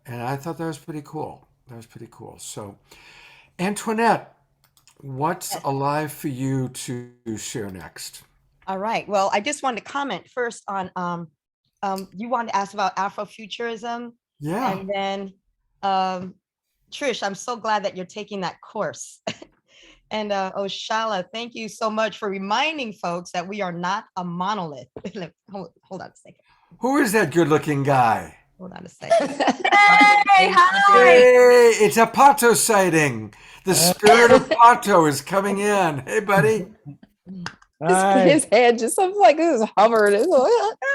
And I thought that was pretty cool. So, Antoinette, what's alive for you to share next? All right. Well, I just wanted to comment first on you wanted to ask about Afrofuturism. Yeah. And then Trish, I'm so glad that you're taking that course. And Oshalla, thank you so much for reminding folks that we are not a monolith. Hold on a second. Who is that good-looking guy? Hold on a second. Hey, hi. Hey, it's a Pato sighting. The spirit of Pato is coming in. Hey, buddy. His head just something like this hovered.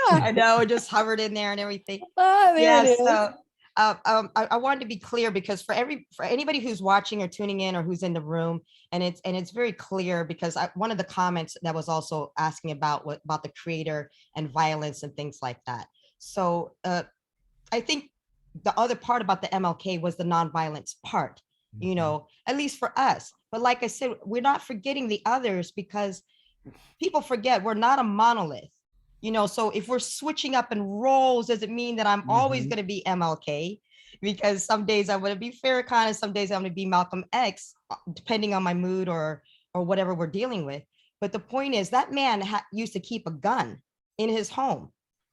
I know, it just hovered in there and everything. So I wanted to be clear because for anybody who's watching or tuning in or who's in the room, and it's very clear because one of the comments that was also asking about the creator and violence and things like that. So I think the other part about the MLK was the nonviolence part, at least for us. But like I said, we're not forgetting the others because people forget we're not a monolith. So if we're switching up in roles, does it mean that I'm always going to be MLK? Because some days I'm going to be Farrakhan and some days I'm going to be Malcolm X, depending on my mood or whatever we're dealing with. But the point is that man used to keep a gun in his home.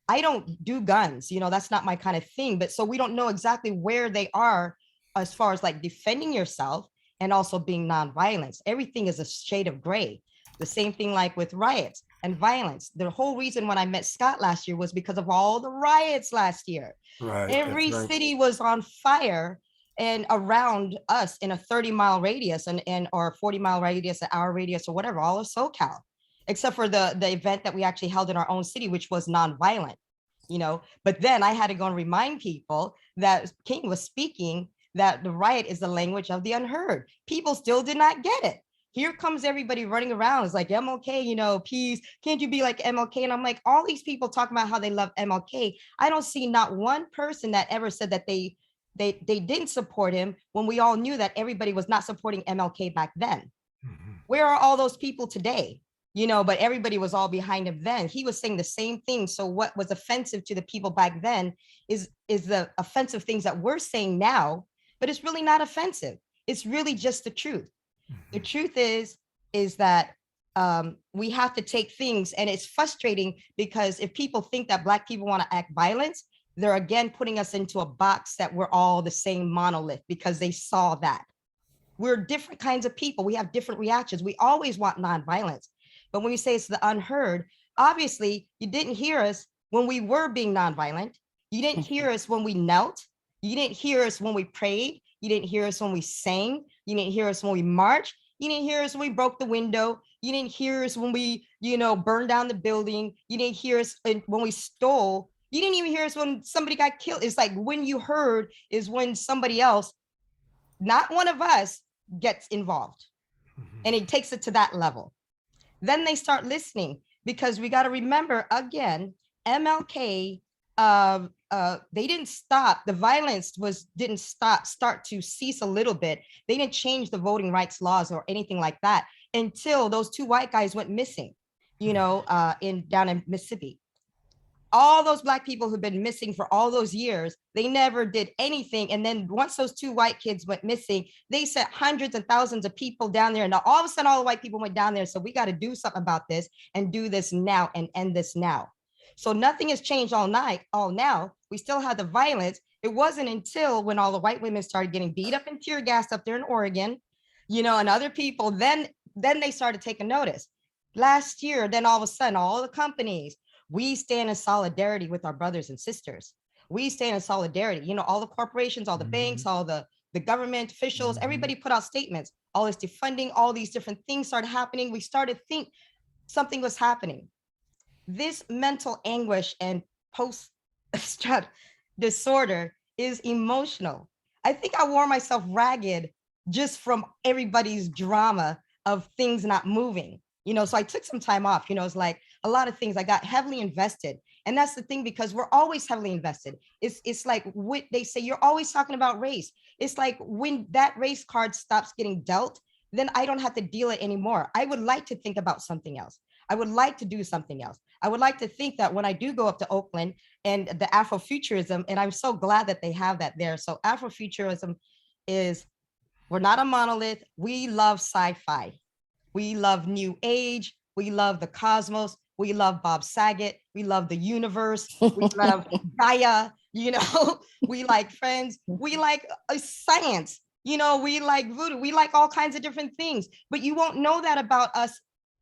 I don't do guns, you know, that's not my kind of thing. But so we don't know exactly where they are as far as like defending yourself and also being nonviolent. Everything is a shade of gray. The same thing like with riots and violence. The whole reason when I met Scott last year was because of all the riots last year. Right. Every That's right. city was on fire and around us in a 30-mile radius and or 40-mile radius, an hour radius or whatever, all of SoCal, except for the event that we actually held in our own city, which was nonviolent, you know. But then I had to go and remind people that King was speaking that the riot is the language of the unheard. People still did not get it. Here comes everybody running around. It's like MLK, you know, peace. Can't you be like MLK? And I'm like, all these people talking about how they love MLK. I don't see not one person that ever said that they didn't support him when we all knew that everybody was not supporting MLK back then. Mhm. Where are all those people today? You know, but everybody was all behind him then. He was saying the same thing. So what was offensive to the people back then is the offensive things that we're saying now, but it's really not offensive. It's really just the truth. The truth is that we have to take things, and it's frustrating because if people think that Black people want to act violence, they're again putting us into a box that we're all the same monolith because they saw that. We're different kinds of people. We have different reactions. We always want nonviolence. But when you say it's the unheard, obviously you didn't hear us when we were being nonviolent. You didn't hear us when we knelt. You didn't hear us when we prayed. You didn't hear us when we sang. You didn't hear us when we marched. You didn't hear us when we broke the window. You didn't hear us when we, you know, burned down the building. You didn't hear us when we stole. You didn't even hear us when somebody got killed. It's like when you heard is when somebody else, not one of us, gets involved. And it takes it to that level. Then they start listening because we got to remember again, MLK, they didn't stop. The violence didn't start to cease a little bit. They didn't change the voting rights laws or anything like that until those two white guys went missing, you know, down in Mississippi. All those Black people who've been missing for all those years, they never did anything. And then once those two white kids went missing, they sent hundreds and thousands of people down there. And all of a sudden, all the white people went down there. So we got to do something about this and do this now and end this now. So nothing has changed all now. We still have the violence. It wasn't until when all the white women started getting beat up and tear gassed up there in Oregon, you know, and other people, then they started taking notice. Last year, then all of a sudden, all the companies, we stand in solidarity with our brothers and sisters. We stand in solidarity. You know, all the corporations, all the banks, all the government officials, everybody put out statements. All this defunding, all these different things started happening. We started to think something was happening. This mental anguish and post-stress disorder is emotional. I think I wore myself ragged just from everybody's drama of things not moving. You know, so I took some time off. You know, it's like a lot of things I got heavily invested. And that's the thing, because we're always heavily invested. It's like what they say, you're always talking about race. It's like when that race card stops getting dealt, then I don't have to deal it anymore. I would like to think about something else. I would like to do something else. I would like to think that when I do go up to Oakland and the Afrofuturism, and I'm so glad that they have that there. So Afrofuturism is, we're not a monolith. We love sci-fi. We love new age. We love the cosmos. We love Bob Saget. We love the universe. We love Gaia. You know, we like Friends. We like science. You know, we like voodoo. We like all kinds of different things. But you won't know that about us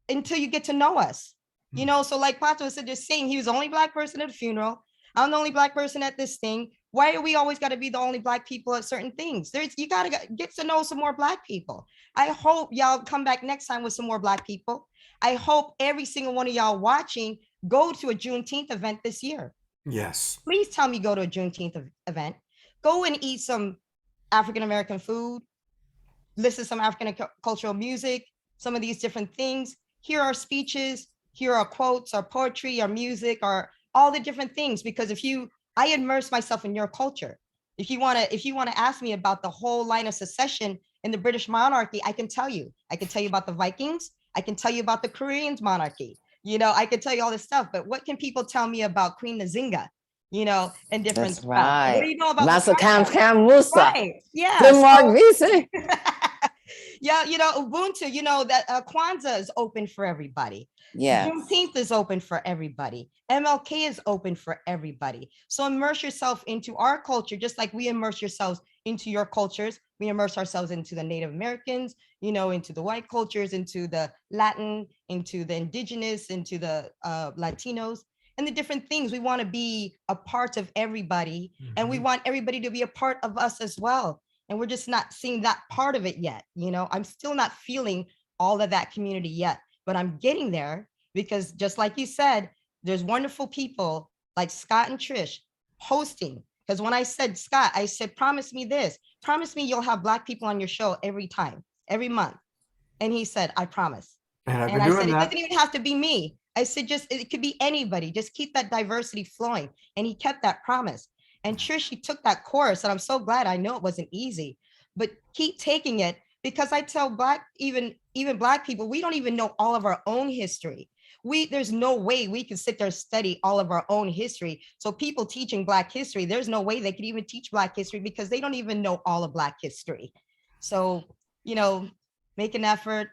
until you get to know us. You know, so like Pato said, just saying he was the only Black person at the funeral. I'm the only Black person at this thing. Why are we always got to be the only Black people at certain things? You got to get to know some more Black people. I hope y'all come back next time with some more Black people. I hope every single one of y'all watching go to a Juneteenth event this year. Yes. Please tell me go to a Juneteenth event. Go and eat some African-American food, listen to some African cultural music, some of these different things. Hear our speeches, hear our quotes, our poetry, our music, our all the different things. Because I immerse myself in your culture. If you want to ask me about the whole line of succession in the British monarchy, I can tell you. I can tell you about the Vikings. I can tell you about the Korean monarchy. You know, I can tell you all this stuff. But what can people tell me about Queen Nzinga? You know, and different That's right. What do you know about Masa Kam Kam Musa. Right. Yeah. Denmark Visa. Yeah, Ubuntu, that Kwanzaa is open for everybody. Yeah. Juneteenth is open for everybody. MLK is open for everybody. So immerse yourself into our culture, just like we immerse yourselves into your cultures. We immerse ourselves into the Native Americans, into the white cultures, into the Latin, into the indigenous, into the Latinos, and the different things. We want to be a part of everybody, and we want everybody to be a part of us as well. And we're just not seeing that part of it yet. I'm still not feeling all of that community yet, but I'm getting there, because just like you said, there's wonderful people like Scott and Trish hosting. Because when I said, Scott, I said, promise me this, promise me you'll have Black people on your show every time, every month. And he said, I promise. And I said, it doesn't even have to be me. I said, it could be anybody. Just keep that diversity flowing. And he kept that promise. And Trish, she took that course, and I'm so glad. I know it wasn't easy, but keep taking it, because I tell even Black people, we don't even know all of our own history. There's no way we can sit there and study all of our own history. So people teaching Black history, there's no way they could even teach Black history, because they don't even know all of Black history. So, make an effort.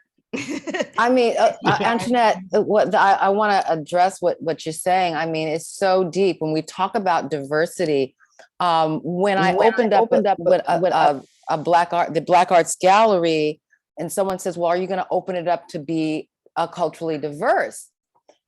I mean, Antoinette, I want to address what you're saying. I mean, it's so deep when we talk about diversity. When I opened up with a the Black Arts Gallery, and someone says, "Well, are you going to open it up to be culturally diverse?"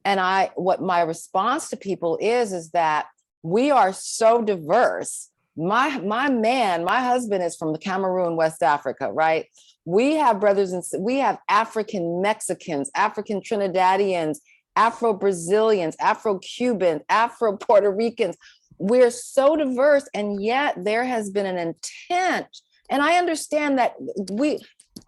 And what my response to people is that we are so diverse. My husband is from Cameroon, West Africa, right? We have brothers and we have African Mexicans, African Trinidadians, Afro Brazilians, Afro Cubans, Afro Puerto Ricans. We're so diverse, and yet there has been an intent. And I understand that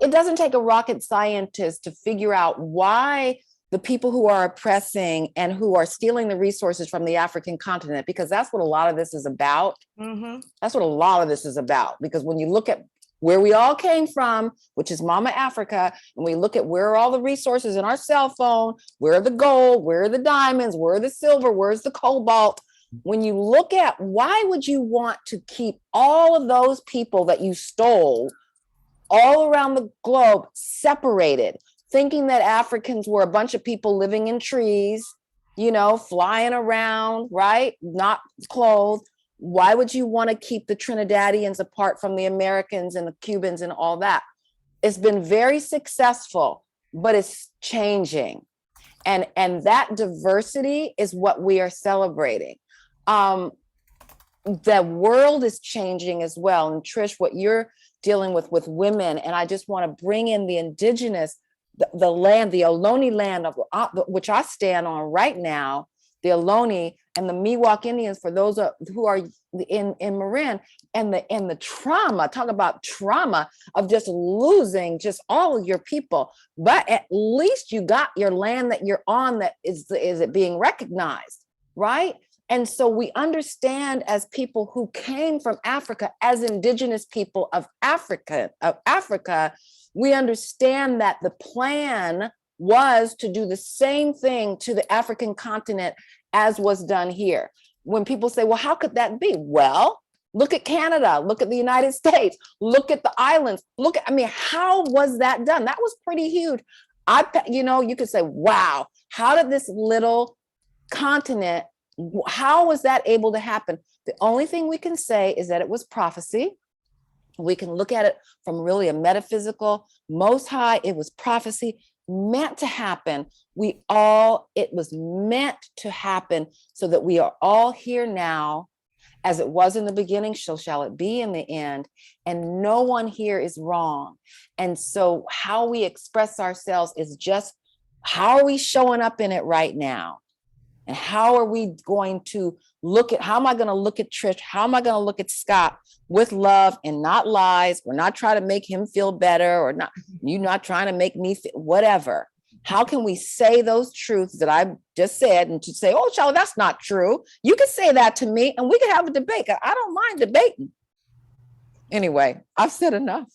it doesn't take a rocket scientist to figure out why the people who are oppressing and who are stealing the resources from the African continent, because that's what a lot of this is about. Mm-hmm. That's what a lot of this is about. Because when you look at where we all came from, which is Mama Africa, and we look at where are all the resources in our cell phone, where are the gold, where are the diamonds, where are the silver, where's the cobalt? When you look at why would you want to keep all of those people that you stole all around the globe separated, thinking that Africans were a bunch of people living in trees, flying around, right? Not clothed. Why would you want to keep the Trinidadians apart from the Americans and the Cubans and all that? It's been very successful, but it's changing. And that diversity is what we are celebrating. The world is changing as well. And Trish, what you're dealing with women, and I just want to bring in the indigenous, the land, the Ohlone land, which I stand on right now, the Ohlone and the Miwok Indians, for those who are in Marin, and the trauma, talk about trauma of just losing just all of your people. But at least you got your land that you're on, that is it being recognized, right? And so we understand, as people who came from Africa, as indigenous people of Africa, we understand that the plan was to do the same thing to the African continent as was done here. When people say, well, how could that be? Well, look at Canada, look at the United States, look at the islands, how was that done? That was pretty huge. You could say, wow, how did this little continent, how was that able to happen? The only thing we can say is that it was prophecy. We can look at it from really a metaphysical, most high, it was prophecy meant to happen. It was meant to happen so that we are all here now. As it was in the beginning, so shall it be in the end. And no one here is wrong. And so how we express ourselves is just, how are we showing up in it right now? And how are we going to how am I going to look at Trish? How am I going to look at Scott with love and not lies? We're not trying to make him feel better, or not, you're not trying to make me feel, whatever. How can we say those truths that I just said, and to say, oh, Charlie, that's not true. You can say that to me and we can have a debate. I don't mind debating. Anyway, I've said enough.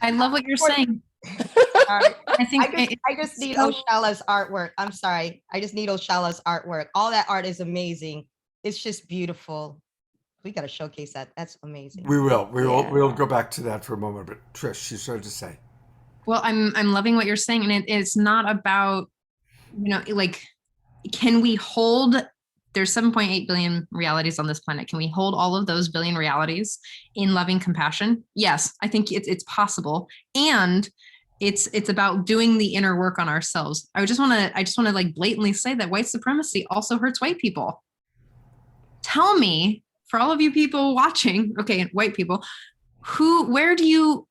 I love what you're saying. I think I just need Oshalla's artwork. I'm sorry. I just need Oshalla's artwork. All that art is amazing. It's just beautiful. We got to showcase that. That's amazing. We will. We'll go back to that for a moment. But Trish, she started to say. Well, I'm loving what you're saying, and it's not about, like, can we hold? There's 7.8 billion realities on this planet. Can we hold all of those billion realities in loving compassion? Yes, I think it's possible, and it's about doing the inner work on ourselves. I just want to like blatantly say that white supremacy also hurts white people. Tell me, for all of you people watching, okay, white people, where do you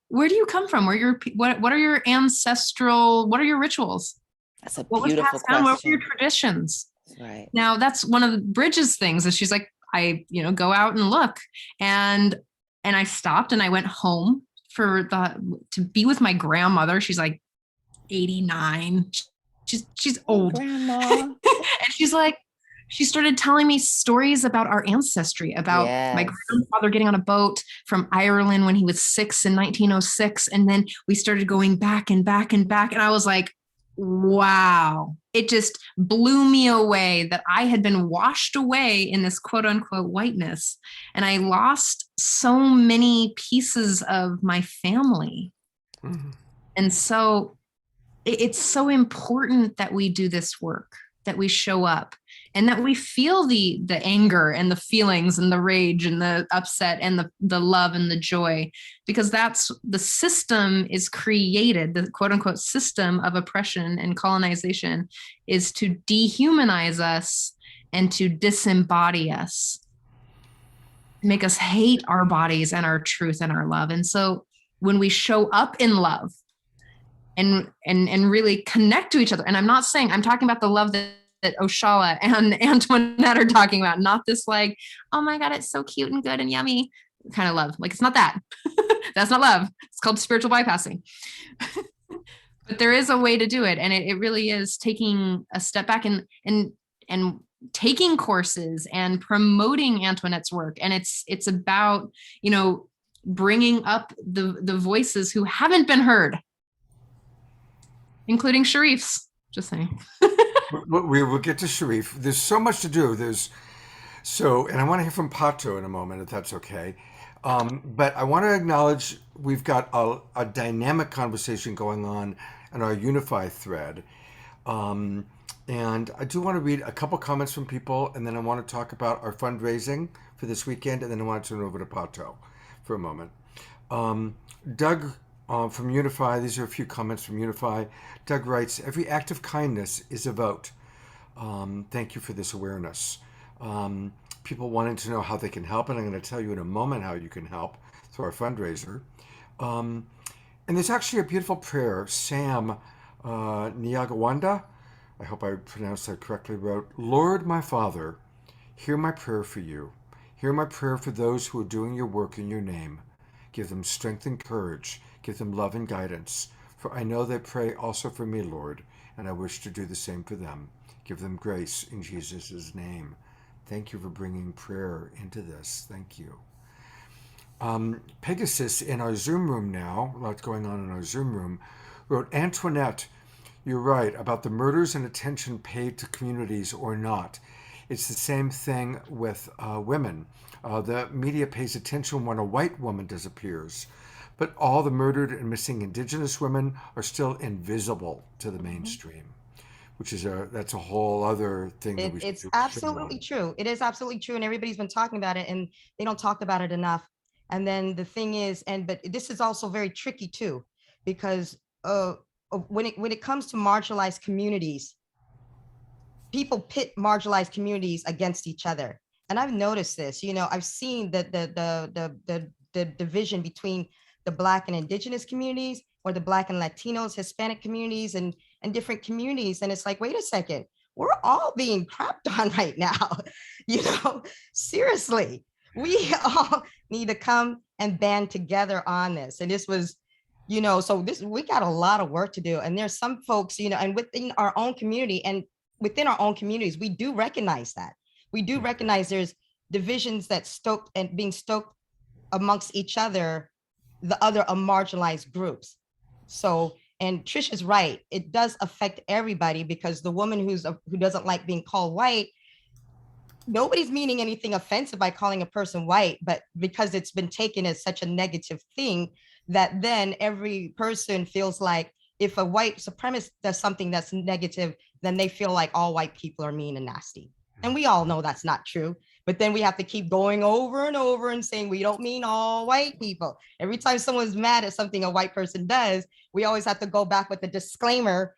come from? What are your ancestral, what are your rituals? That's a What was beautiful passed down? question. What were your traditions? Right. Now that's one of the Bridges things, is she's like, I, go out and look, and I stopped and I went home to be with my grandmother. She's like 89. She's old. Grandma. And she's like, she started telling me stories about our ancestry, about my grandfather getting on a boat from Ireland when he was 6 in 1906. And then we started going back and back and back. And I was like, wow, it just blew me away that I had been washed away in this quote unquote whiteness. And I lost so many pieces of my family. Mm-hmm. And so it's so important that we do this work, that we show up, and that we feel the anger and the feelings and the rage and the upset and the love and the joy, because that's the system is created. The quote unquote system of oppression and colonization is to dehumanize us and to disembody us, make us hate our bodies and our truth and our love. And so when we show up in love and really connect to each other, and I'm talking about the love that Oshalla and Antoinette are talking about, not this like, oh my God, it's so cute and good and yummy kind of love. Like, it's not that. That's not love. It's called spiritual bypassing. But there is a way to do it. And it really is taking a step back and taking courses and promoting Antoinette's work. And it's about, bringing up the voices who haven't been heard, including Sharif's. Just saying. We will get to Sharif. There's so much to do. And I want to hear from Pato in a moment, if that's okay. But I want to acknowledge we've got a dynamic conversation going on in our Unify thread. And I do want to read a couple comments from people, and then I want to talk about our fundraising for this weekend, and then I want to turn it over to Pato for a moment. Doug from Unify, these are a few comments from Unify. Doug writes, every act of kindness is a vote. Thank you for this awareness. People wanting to know how they can help, and I'm going to tell you in a moment how you can help through our fundraiser. And there's actually a beautiful prayer. Sam Nyagawanda, I hope I pronounced that correctly, wrote, Lord, my Father, hear my prayer for you. Hear my prayer for those who are doing your work in your name. Give them strength and courage. Give them love and guidance. For I know they pray also for me, Lord, and I wish to do the same for them. Give them grace in Jesus' name. Thank you for bringing prayer into this. Thank you. Pegasus in our Zoom room now, lots going on in our Zoom room, wrote, Antoinette, you're right about the murders and attention paid to communities or not. It's the same thing with women. The media pays attention when a white woman disappears, but all the murdered and missing Indigenous women are still invisible to the mainstream, which is that's a whole other thing. It's absolutely true. It is absolutely true, and everybody's been talking about it, and they don't talk about it enough. And then the thing is, but this is also very tricky too, because when it comes to marginalized communities, people pit marginalized communities against each other. And I've noticed this. I've seen the division between the Black and Indigenous communities, or the Black and Latinos, Hispanic communities, and different communities. And it's like, wait a second, we're all being crapped on right now. Seriously, we all need to come and band together on this. And this was, so we got a lot of work to do. And there's some folks, and within our own community and within our own communities, we do recognize that. We do recognize there's divisions that being stoked amongst each other, the other marginalized groups. So, and Trish is right. It does affect everybody, because the woman who doesn't like being called white, nobody's meaning anything offensive by calling a person white, but because it's been taken as such a negative thing, that then every person feels like if a white supremacist does something that's negative, then they feel like all white people are mean and nasty. And we all know that's not true. But then we have to keep going over and over and saying, we don't mean all white people. Every time someone's mad at something a white person does, we always have to go back with a disclaimer,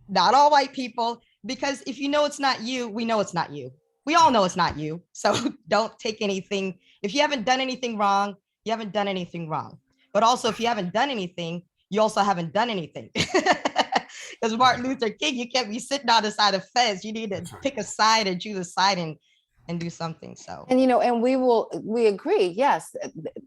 not all white people, because if you know it's not you, we know it's not you. We all know it's not you. So don't take anything. If you haven't done anything wrong, you haven't done anything wrong. But also, if you haven't done anything, you also haven't done anything. Because Martin Luther King, you can't be sitting on the side of the fence. You need to pick a side and choose a side and do something. So, and and we agree. Yes,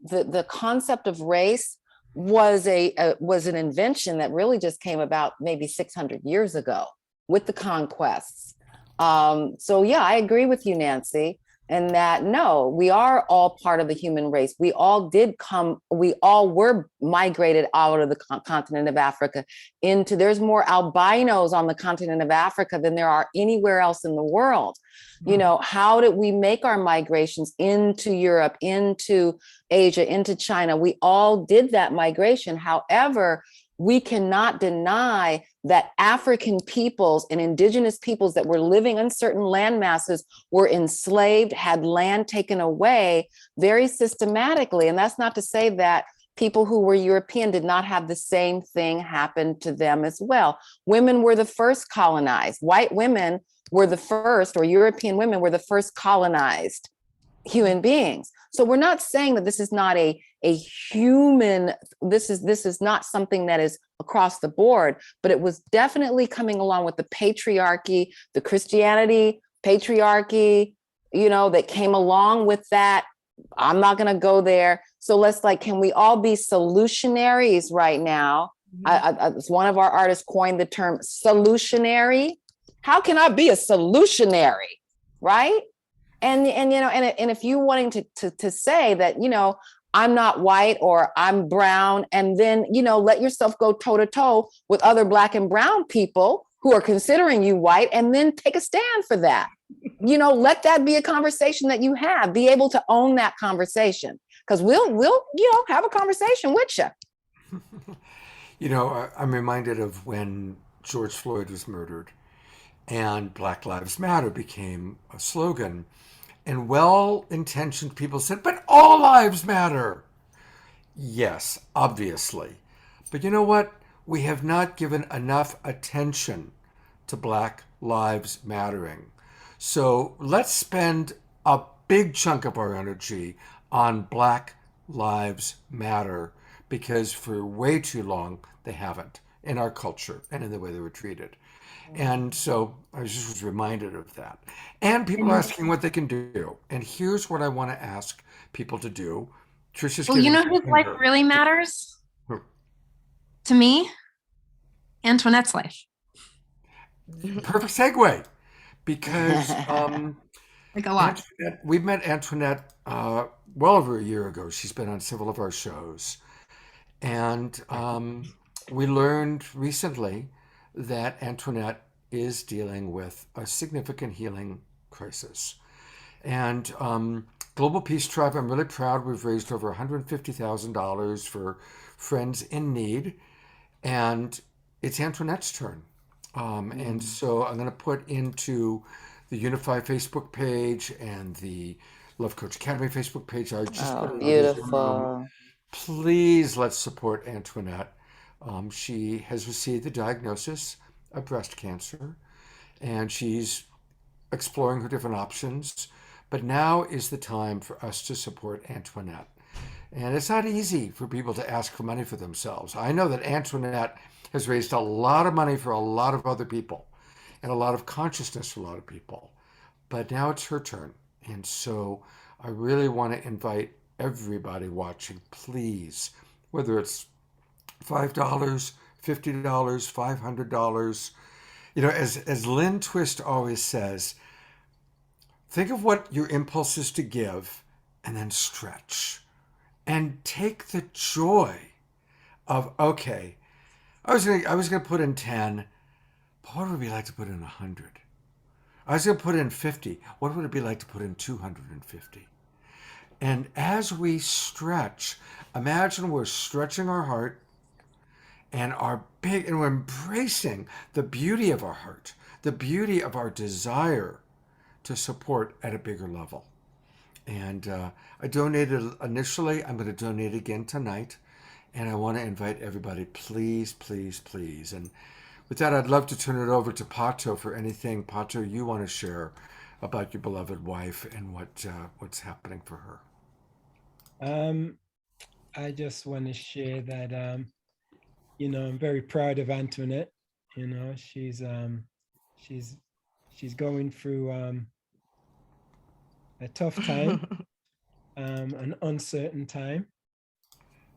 the concept of race was an invention that really just came about maybe 600 years ago with the conquests. So yeah, I agree with you, Nancy, and that no, we are all part of the human race. We all were migrated out of the continent of Africa there's more albinos on the continent of Africa than there are anywhere else in the world. How did we make our migrations into Europe, into Asia, into China? We all did that migration. However, we cannot deny that African peoples and indigenous peoples that were living in certain land masses were enslaved, had land taken away very systematically. And that's not to say that people who were European did not have the same thing happen to them as well. Women were the first colonized. White women were the first, or European women were the first colonized human beings. So we're not saying that this is not a human, this is not something that is across the board, but it was definitely coming along with the patriarchy, the Christianity, patriarchy, that came along with that. I'm not going to go there. So can we all be solutionaries right now? One of our artists coined the term solutionary. How can I be a solutionary? Right. And if you wanting to say that, I'm not white or I'm brown, and then, let yourself go toe to toe with other Black and brown people who are considering you white, and then take a stand for that. Let that be a conversation that you have, be able to own that conversation, because we'll have a conversation with you. I'm reminded of when George Floyd was murdered and Black Lives Matter became a slogan. And well-intentioned people said, but all lives matter. Yes, obviously. But you know what? We have not given enough attention to Black lives mattering. So let's spend a big chunk of our energy on Black lives matter, because for way too long they haven't in our culture and in the way they were treated. And so I just was reminded of that. And people are asking what they can do. And here's what I want to ask people to do. Trisha's Well, whose life really matters to me? Antoinette's life. Perfect segue. Because like a lot. We met Antoinette well over a year ago. She's been on several of our shows. And we learned recently that Antoinette is dealing with a significant healing crisis. And Global Peace Tribe, I'm really proud. We've raised over $150,000 for friends in need. And it's Antoinette's turn. And so I'm going to put into the Unify Facebook page and the Love Coach Academy Facebook page. I just put beautiful. Please let's support Antoinette. She has received the diagnosis of breast cancer, and she's exploring her different options. But now is the time for us to support Antoinette. And it's not easy for people to ask for money for themselves. I know that Antoinette has raised a lot of money for a lot of other people and a lot of consciousness for a lot of people. But now it's her turn. And so I really want to invite everybody watching, please, whether it's $5, $50, $500. As Lynn Twist always says, think of what your impulse is to give and then stretch. And take the joy of, okay, I was gonna put in 10, but what would we like to put in 100? I was going to put in 50. What would it be like to put in 250? And as we stretch, imagine we're stretching our heart and we're embracing the beauty of our heart, the beauty of our desire to support at a bigger level. And I donated initially. I'm going to donate again tonight. And I want to invite everybody, please, please, please. And with that, I'd love to turn it over to Pato for anything, Pato, you want to share about your beloved wife and what's happening for her. I just want to share that, I'm very proud of Antoinette. She's going through a tough time, an uncertain time,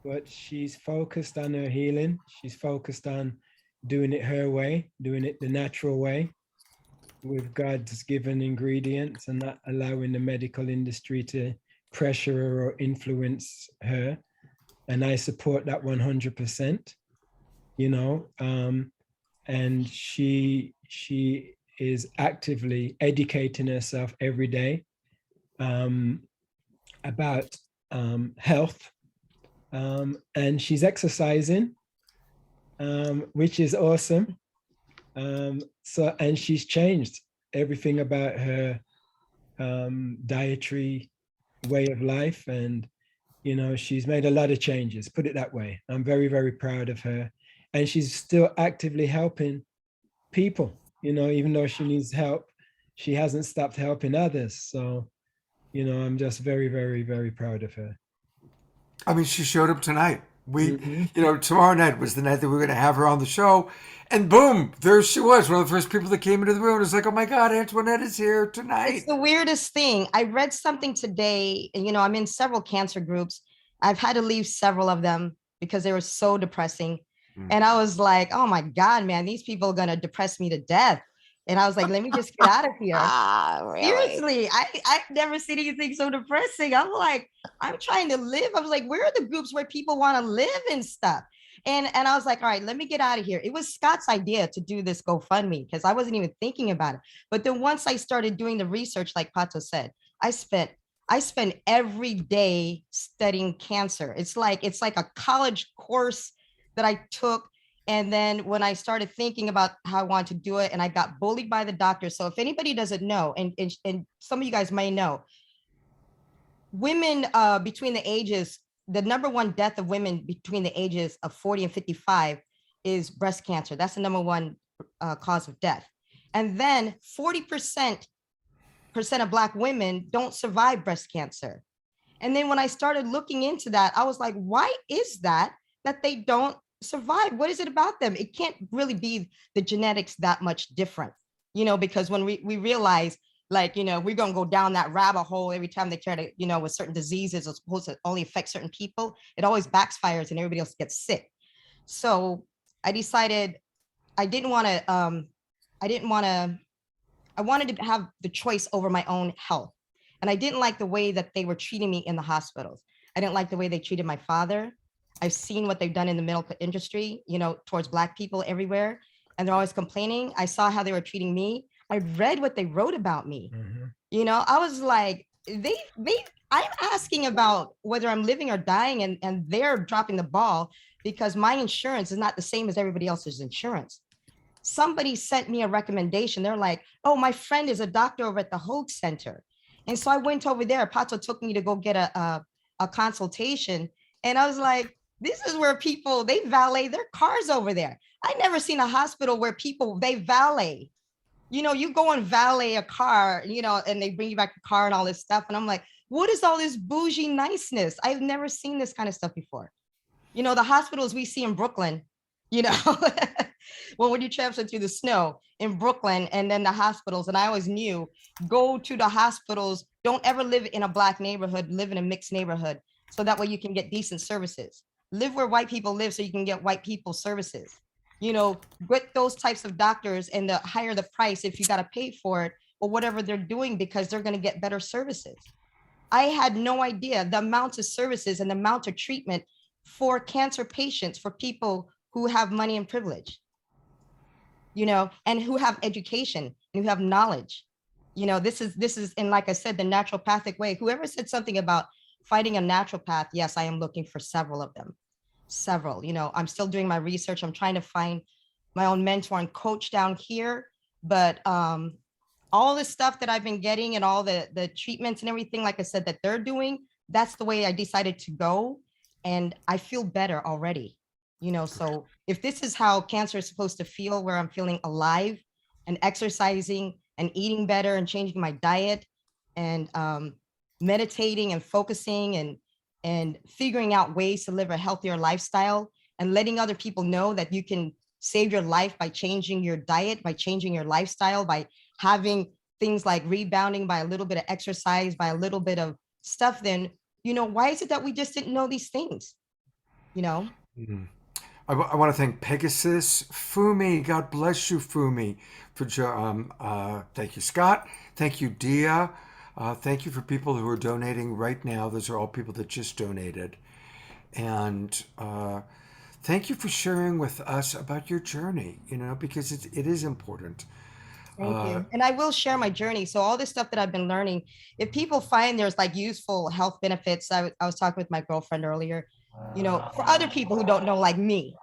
but she's focused on her healing. She's focused on doing it her way, doing it the natural way, with God's given ingredients, and not allowing the medical industry to pressure her or influence her. And I support that 100%, and she is actively educating herself every day about health, and she's exercising, which is awesome. And she's changed everything about her dietary way of life, and she's made a lot of changes, put it that way. I'm very, very proud of her. And she's still actively helping people, even though she needs help, she hasn't stopped helping others. So, I'm just very, very, very proud of her. I mean, she showed up tonight. Tomorrow night was the night that we were going to have her on the show. And boom, there she was, one of the first people that came into the room. It was like, oh my God, Antoinette is here tonight. It's the weirdest thing. I read something today, and I'm in several cancer groups. I've had to leave several of them because they were so depressing. And I was like, oh my God, man, these people are going to depress me to death. And I was like, let me just get out of here. Really? Seriously, I've never seen anything so depressing. I'm like, I'm trying to live. I was like, where are the groups where people want to live and stuff? And I was like, all right, let me get out of here. It was Scott's idea to do this GoFundMe because I wasn't even thinking about it. But then once I started doing the research, like Pato said, I spent every day studying cancer. It's like a college course that I took. And then when I started thinking about how I wanted to do it, and I got bullied by the doctor. So if anybody doesn't know, and some of you guys may know, women between the ages, the number one death of women between the ages of 40 and 55 is breast cancer. That's the number one cause of death. And then 40% of Black women don't survive breast cancer. And then when I started looking into that, I was like, why is that they don't survive? What is it about them? It can't really be the genetics that much different, because when we realize, like, we're going to go down that rabbit hole every time they try to, with certain diseases are supposed to only affect certain people, it always backfires and everybody else gets sick. So I decided I wanted to have the choice over my own health. And I didn't like the way that they were treating me in the hospitals. I didn't like the way they treated my father. I've seen what they've done in the medical industry, towards Black people everywhere. And they're always complaining. I saw how they were treating me. I read what they wrote about me. I was like, I'm asking about whether I'm living or dying, and they're dropping the ball because my insurance is not the same as everybody else's insurance. Somebody sent me a recommendation. They're like, oh, my friend is a doctor over at the Hoag Center. And so I went over there. Pato took me to go get a consultation. And I was like, this is where people, they valet their cars over there. I never seen a hospital where people, they valet. You go and valet a car, and they bring you back the car and all this stuff. And I'm like, what is all this bougie niceness? I've never seen this kind of stuff before. The hospitals we see in Brooklyn, well, when you travel through the snow in Brooklyn, and then the hospitals, and I always knew, go to the hospitals, don't ever live in a Black neighborhood, live in a mixed neighborhood. So that way you can get decent services. Live where white people live so you can get white people services. Get those types of doctors, and the higher the price if you got to pay for it or whatever they're doing, because they're going to get better services. I had no idea the amount of services and the amount of treatment for cancer patients, for people who have money and privilege, and who have education and who have knowledge. this is, and like I said, the naturopathic way. Whoever said something about finding a naturopath, yes, I am looking for several of them. Several, I'm still doing my research. I'm trying to find my own mentor and coach down here. But all the stuff that I've been getting and all the treatments and everything, like I said, that they're doing, that's the way I decided to go. And I feel better already, so if this is how cancer is supposed to feel, where I'm feeling alive and exercising and eating better and changing my diet and meditating and focusing and figuring out ways to live a healthier lifestyle and letting other people know that you can save your life by changing your diet, by changing your lifestyle, by having things like rebounding by a little bit of exercise, by a little bit of stuff, then, why is it that we just didn't know these things? Mm-hmm. I want to thank Pegasus, Fumi. God bless you, Fumi. Thank you, Scott. Thank you, Dia. Thank you for people who are donating right now. Those are all people that just donated. And thank you for sharing with us about your journey, because it is important. Thank you. And I will share my journey. So all this stuff that I've been learning, if people find there's like useful health benefits, I was talking with my girlfriend earlier, for other people who don't know, like me,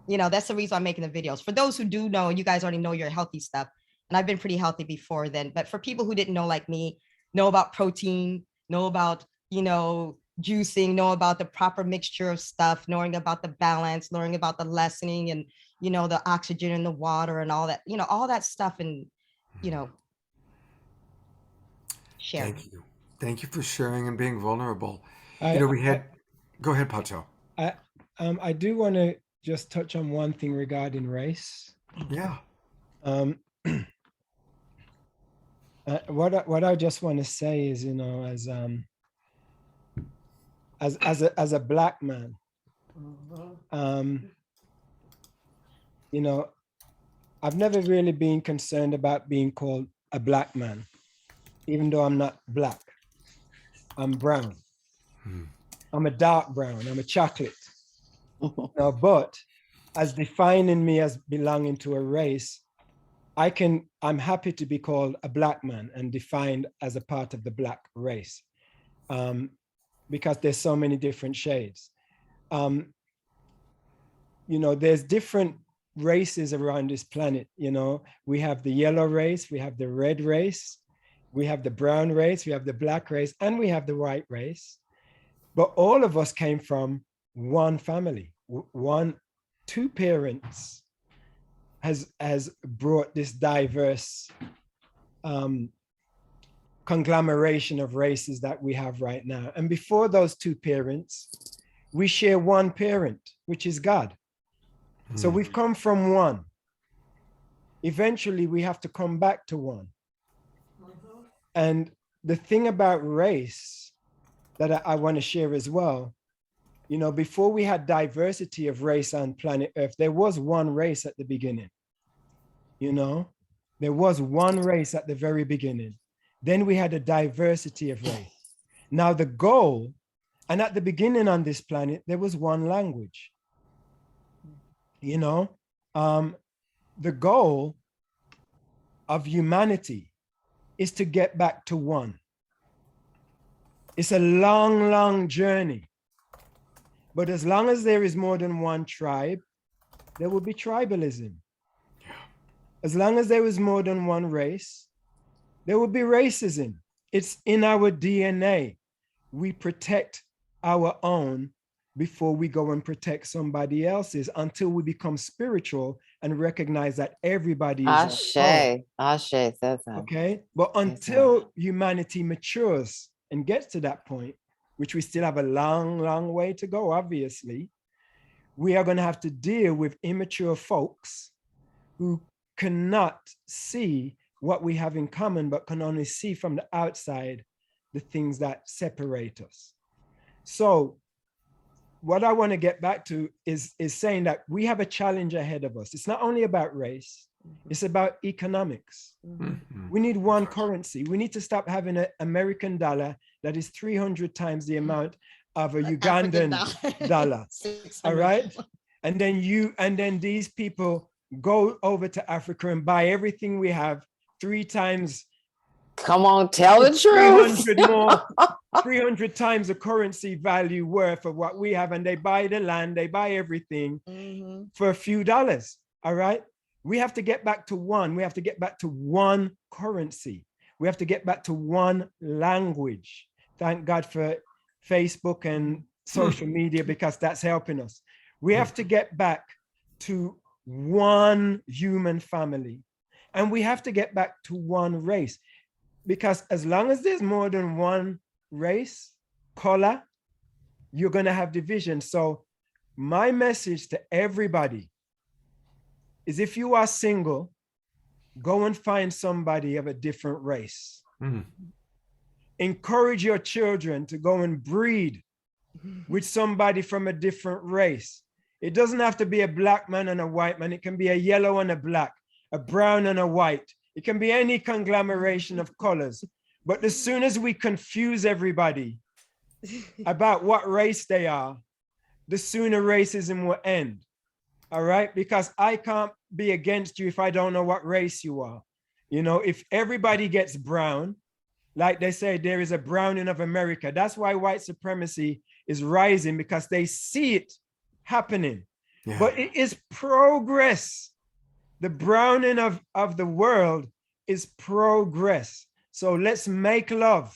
that's the reason I'm making the videos. For those who do know, you guys already know your healthy stuff. And I've been pretty healthy before then. But for people who didn't know, like me, know about protein, know about, juicing, know about the proper mixture of stuff, knowing about the balance, learning about the lessening and, the oxygen in the water and all that, all that stuff. And, share. Thank you. Thank you for sharing and being vulnerable. Go ahead, Pato. I do want to just touch on one thing regarding race. Yeah. What I just want to say is, as a Black man, I've never really been concerned about being called a Black man, even though I'm not Black. I'm brown. I'm a dark brown. I'm a chocolate. But as defining me as belonging to a race, I'm happy to be called a Black man and defined as a part of the Black race, because there's so many different shades. There's different races around this planet. We have the yellow race, we have the red race, we have the brown race, we have the Black race, and we have the white race. But all of us came from one family. Two parents has brought this diverse conglomeration of races that we have right now. And before those two parents, we share one parent, which is God. So we've come from one. Eventually, we have to come back to one. And the thing about race that I want to share as well, before we had diversity of race on planet Earth, there was one race at the beginning. There was one race at the very beginning. Then we had a diversity of race. Now the goal, and at the beginning on this planet, there was one language. The goal of humanity is to get back to one. It's a long, long journey. But as long as there is more than one tribe, there will be tribalism. As long as there is more than one race, there will be racism. It's in our DNA. We protect our own before we go and protect somebody else's, until we become spiritual and recognize that everybody is Ashe says that. Okay, but until humanity matures and gets to that point, which we still have a long, long way to go, obviously, we are going to have to deal with immature folks who cannot see what we have in common, but can only see from the outside the things that separate us. So what I want to get back to is saying that we have a challenge ahead of us. It's not only about race, it's about economics. We need one currency. We need to stop having an American dollar that is 300 times the amount of a Ugandan dollar. All right. And then these people go over to Africa and buy everything we have 3 times Come on, tell the It's truth. 300 more, 300 times the currency value worth of what we have. And they buy the land, they buy everything for a few dollars. All right. We have to get back to one. We have to get back to one currency. We have to get back to one language. Thank God for Facebook and social media, because that's helping us. We have to get back to one human family. And we have to get back to one race. Because as long as there's more than one race, color, you're going to have division. So my message to everybody is, if you are single, go and find somebody of a different race. Encourage your children to go and breed with somebody from a different race. It doesn't have to be a black man and a white man. It can be a yellow and a black, a brown and a white. It can be any conglomeration of colors. But as soon as we confuse everybody about what race they are, the sooner racism will end. All right? Because I can't be against you if I don't know what race you are. You know, if everybody gets brown, like they say, there is a browning of America. That's why white supremacy is rising, because they see it happening. Yeah. But it is progress. The browning of the world is progress. So let's make love.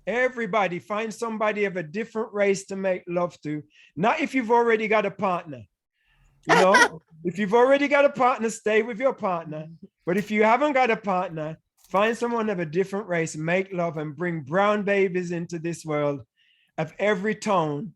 Everybody find somebody of a different race to make love to. Not if you've already got a partner. You know, if you've already got a partner, stay with your partner. But if you haven't got a partner, find someone of a different race, make love, and bring brown babies into this world of every tone,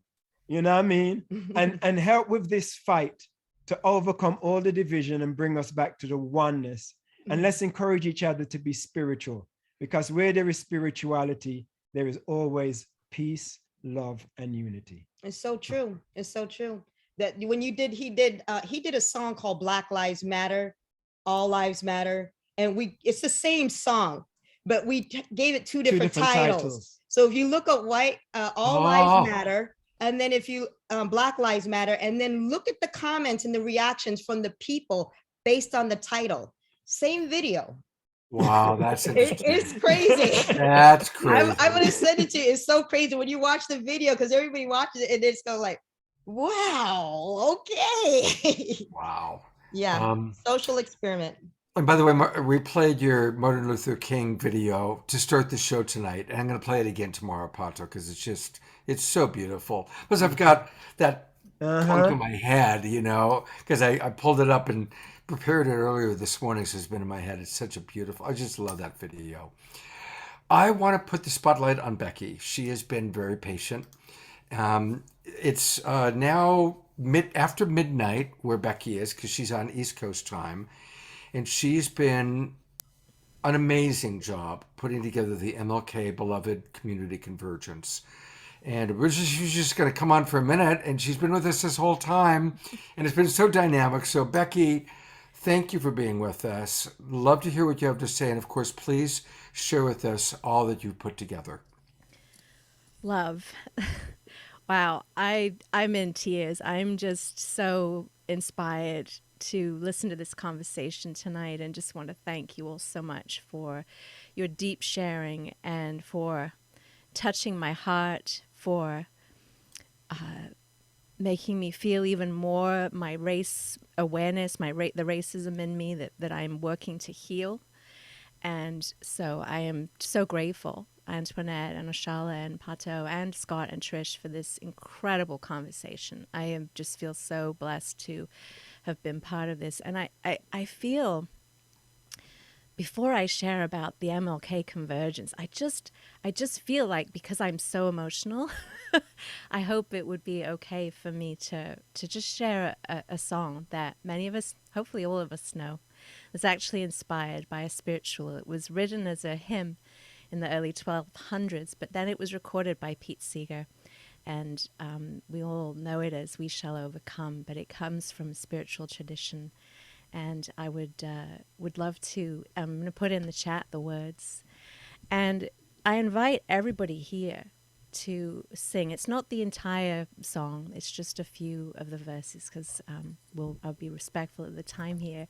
you know what I mean? And help with this fight to overcome all the division and bring us back to the oneness. And let's encourage each other to be spiritual, because where there is spirituality, there is always peace, love, and unity. It's so true. It's so true. That when he did a song called Black Lives Matter, All Lives Matter. And it's the same song, but we gave it two different titles. So if you look at All Lives Matter, and then if you Black Lives Matter, and then look at the comments and the reactions from the people based on the title, same video. Wow, that's it's crazy. That's crazy. I'm gonna send it to you. It's so crazy when you watch the video, because everybody watches it and it's go like, wow, okay. Wow. Yeah, social experiment. And by the way, we played your Martin Luther King video to start the show tonight. And I'm going to play it again tomorrow, Pato, because it's so beautiful. Plus, I've got that plunk in my head, you know, because I pulled it up and prepared it earlier this morning. So it's been in my head. It's such a beautiful, I just love that video. I want to put the spotlight on Becky. She has been very patient. It's now after midnight where Becky is, because she's on East Coast time. And she's been an amazing job putting together the MLK Beloved Community Convergence. And she was just going to come on for a minute, and she's been with us this whole time. And it's been so dynamic. So, Becky, thank you for being with us. Love to hear what you have to say. And, of course, please share with us all that you've put together. Love. Wow. I'm in tears. I'm just so inspired to listen to this conversation tonight, and just want to thank you all so much for your deep sharing and for touching my heart, for making me feel even more my race awareness, the racism in me that I'm working to heal. And so I am so grateful, Antoinette and Oshalla and Pato and Scott and Trish, for this incredible conversation. I just feel so blessed to have been part of this. And I feel, before I share about the MLK Convergence, I just feel like, because I'm so emotional, I hope it would be okay for me to just share a song that many of us, hopefully all of us, know. It was actually inspired by a spiritual. It was written as a hymn in the early 1200s, but then it was recorded by Pete Seeger. And we all know it as We Shall Overcome, but it comes from spiritual tradition. And I would love to, I'm going to put in the chat the words. And I invite everybody here to sing. It's not the entire song. It's just a few of the verses, because I'll be respectful of the time here.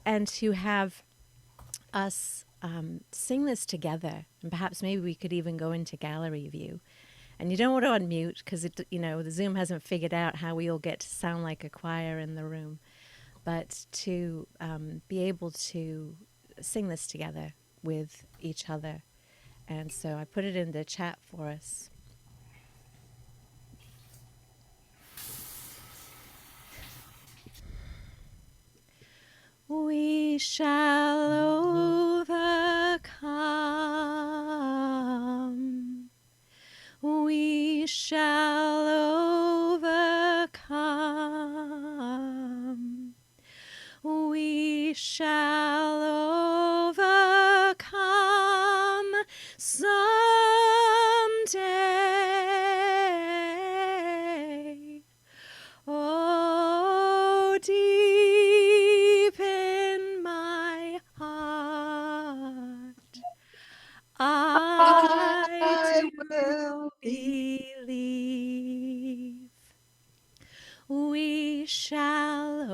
And to have us sing this together, and perhaps maybe we could even go into gallery view. And you don't want to unmute because the Zoom hasn't figured out how we all get to sound like a choir in the room. But to be able to sing this together with each other. And so I put it in the chat for us. We shall overcome. We shall overcome. We shall overcome someday. Oh, deep in my heart, I do believe we shall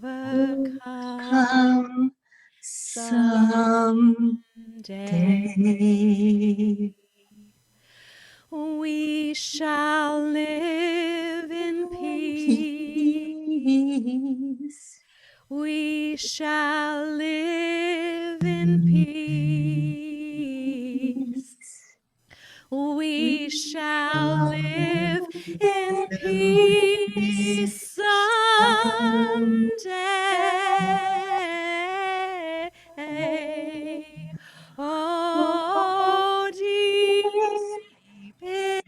overcome someday. We shall live in peace. We shall live in peace. We shall live in peace someday. Oh, deep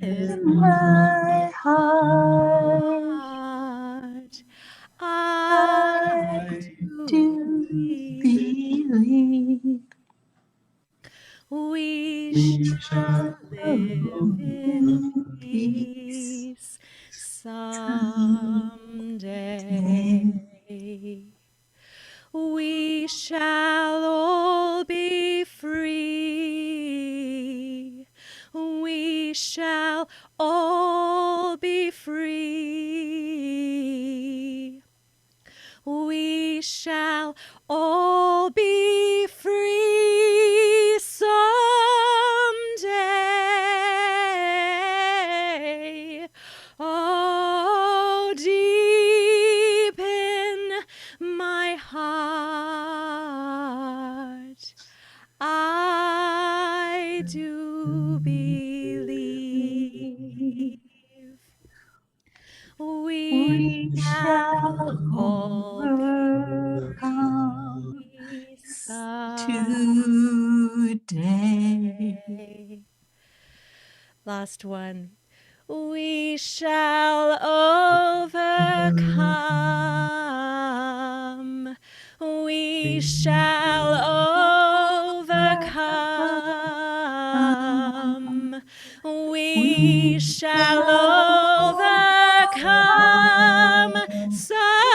in my heart, I do believe we shall live in peace someday. We shall all be free. We shall all be free. We shall all be free someday. Oh, deep in my heart, I do believe we shall overcome today. Last one. We shall overcome. We shall overcome. We shall overcome someday.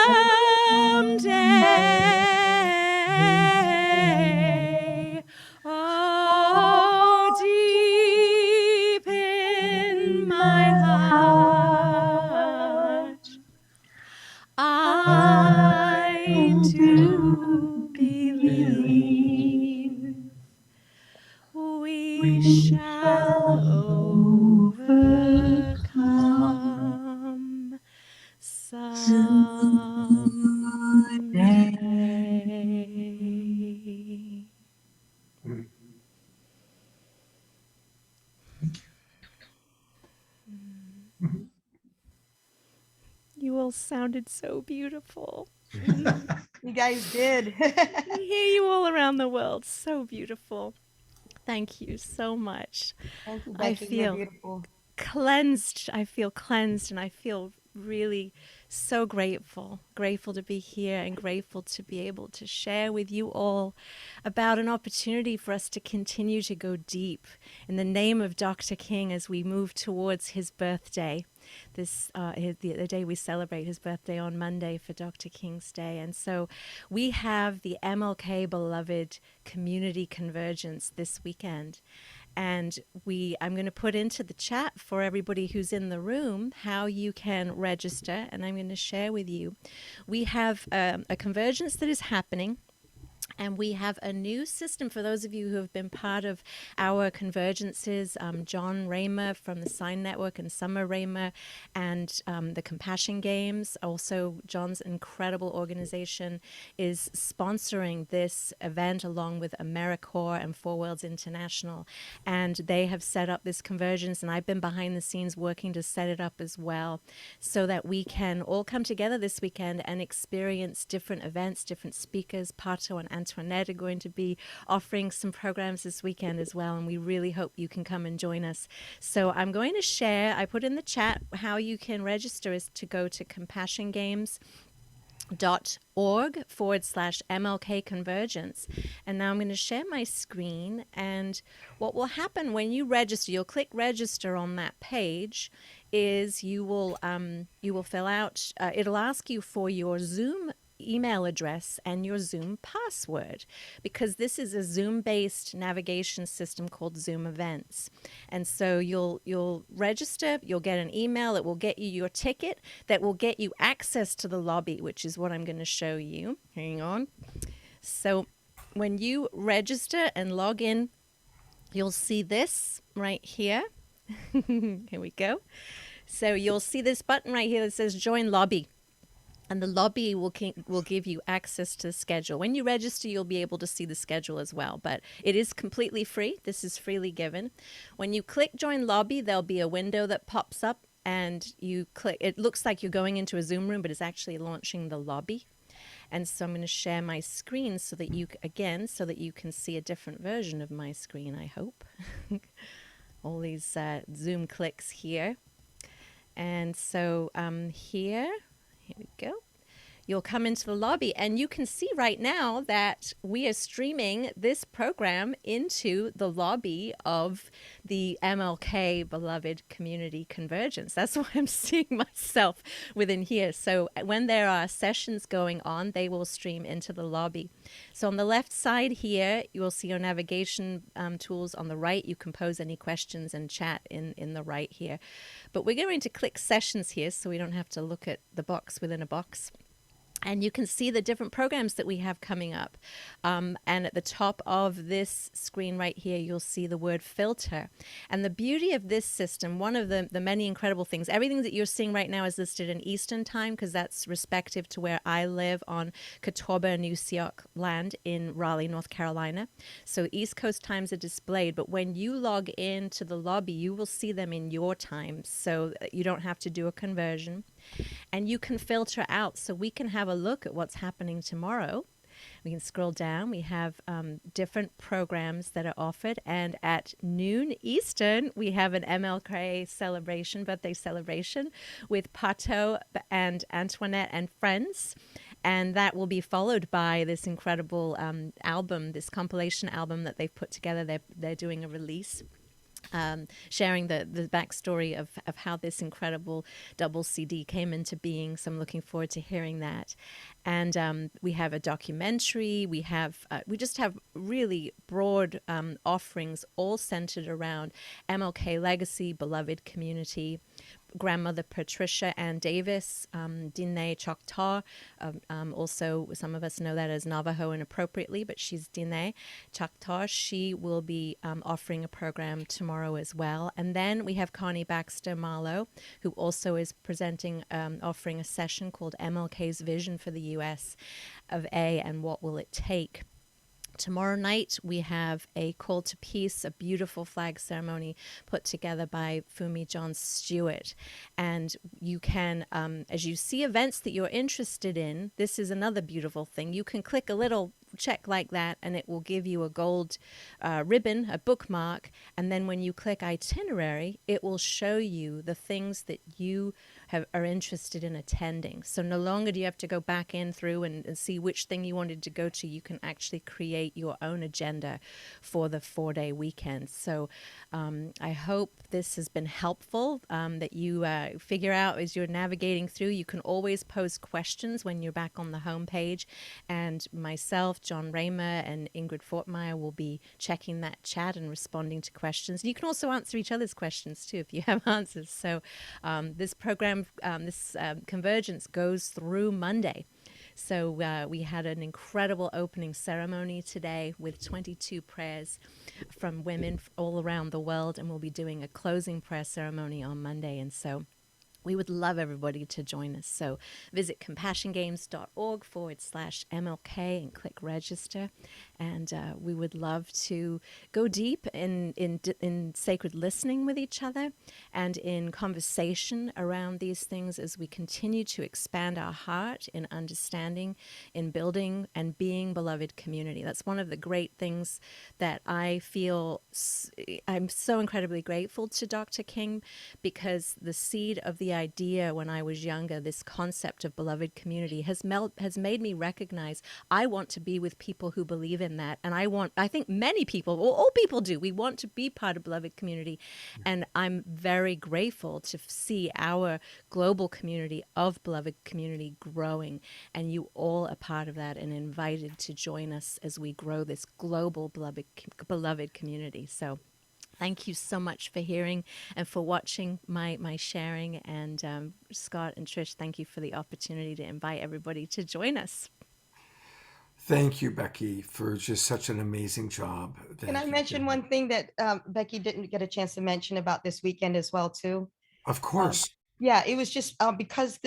Oh, deep in my heart, I do believe we shall overcome someday. You all sounded so beautiful. You guys did. I hear you all around the world. So beautiful. Thank you so much. Thank you, I Becky. You're feel beautiful. cleansed. I feel cleansed, and I feel really so grateful to be here, and grateful to be able to share with you all about an opportunity for us to continue to go deep in the name of Dr. King as we move towards his birthday. The day we celebrate his birthday on Monday for Dr. King's Day. And so we have the MLK Beloved Community Convergence this weekend. And I'm going to put into the chat for everybody who's in the room how you can register. And I'm going to share with you. We have a convergence that is happening And we have a new system for those of you who have been part of our convergences. John Raymer from the SINE Network and Sommer Raymer and the Compassion Games. Also, John's incredible organization is sponsoring this event along with AmeriCorps and Four Worlds International. And they have set up this convergence, and I've been behind the scenes working to set it up as well so that we can all come together this weekend and experience different events, different speakers. Pato and Antoinette are going to be offering some programs this weekend as well, and we really hope you can come and join us. So I'm going to share, I put in the chat how you can register is to go to compassiongames.org/MLK Convergence. And now I'm going to share my screen, and what will happen when you register, you'll click register on that page, is you will fill out, it'll ask you for your Zoom email address and your Zoom password, because this is a Zoom-based navigation system called Zoom Events. And so you'll register, you'll get an email, it will get you your ticket that will get you access to the lobby, which is what I'm going to show you. Hang on. So when you register and log in, you'll see this right here. Here we go. So you'll see this button right here that says join lobby. And the lobby will give you access to the schedule. When you register, you'll be able to see the schedule as well. But it is completely free. This is freely given. When you click Join Lobby, there'll be a window that pops up. And you click. It looks like you're going into a Zoom room, but it's actually launching the lobby. And so I'm going to share my screen so that you can see a different version of my screen, I hope. All these Zoom clicks here. And so here we go. You'll come into the lobby, and you can see right now that we are streaming this program into the lobby of the MLK Beloved Community Convergence. That's why I'm seeing myself within here. So when there are sessions going on, they will stream into the lobby. So on the left side here, you will see your navigation tools. On the right, you can pose any questions and chat in the right here. But we're going to click sessions here so we don't have to look at the box within a box. And you can see the different programs that we have coming up. And at the top of this screen right here, you'll see the word filter. And the beauty of this system, one of the many incredible things, everything that you're seeing right now is listed in Eastern time, because that's respective to where I live on Catawba, New Sioux land in Raleigh, North Carolina. So East Coast times are displayed, but when you log into the lobby, you will see them in your time, so you don't have to do a conversion. And you can filter out, so we can have a look at what's happening tomorrow. We can scroll down. We have different programs that are offered. And at noon Eastern, we have an MLK celebration, birthday celebration with Pato and Antoinette and friends. And that will be followed by this incredible album, this compilation album that they've put together. They're doing a release. Sharing the backstory of how this incredible double CD came into being. So I'm looking forward to hearing that. And we have a documentary. We just have really broad offerings, all centered around MLK legacy, beloved community, grandmother Patricia Ann Davis, Diné Choctaw. Also, some of us know that as Navajo inappropriately, but she's Diné Choctaw. She will be offering a program tomorrow as well. And then we have Connie Baxter Marlowe, who also is presenting, offering a session called MLK's Vision for the U.S. of A. and What Will It Take? Tomorrow night, we have a call to peace, a beautiful flag ceremony put together by Fumi John Stewart. And you can, as you see events that you're interested in, this is another beautiful thing. You can click a little check like that, and it will give you a gold ribbon, a bookmark. And then when you click itinerary, it will show you the things that you are interested in attending. So no longer do you have to go back in through and see which thing you wanted to go to. You can actually create your own agenda for the 4-day weekend. So I hope this has been helpful, that you figure out as you're navigating through. You can always pose questions when you're back on the homepage, and myself, John Raymer, and Ingrid Fortmeyer will be checking that chat and responding to questions. You can also answer each other's questions too if you have answers. So this program, this convergence goes through Monday. So we had an incredible opening ceremony today with 22 prayers from women all around the world, and we'll be doing a closing prayer ceremony on Monday. And so we would love everybody to join us. So visit compassiongames.org/MLK and click register. And we would love to go deep in sacred listening with each other and in conversation around these things as we continue to expand our heart in understanding, in building and being beloved community. That's one of the great things that I feel I'm so incredibly grateful to Dr. King, because the seed of the idea when I was younger, this concept of beloved community has made me recognize I want to be with people who believe in that. And I think many people, all people do, we want to be part of beloved community. And I'm very grateful to see our global community of beloved community growing. And you all are part of that and invited to join us as we grow this global beloved community. So thank you so much for hearing and for watching my sharing. And Scott and Trish, thank you for the opportunity to invite everybody to join us. Thank you, Becky, for just such an amazing job. Can I mention one thing that Becky didn't get a chance to mention about this weekend as well, too? Of course. Yeah, it was just because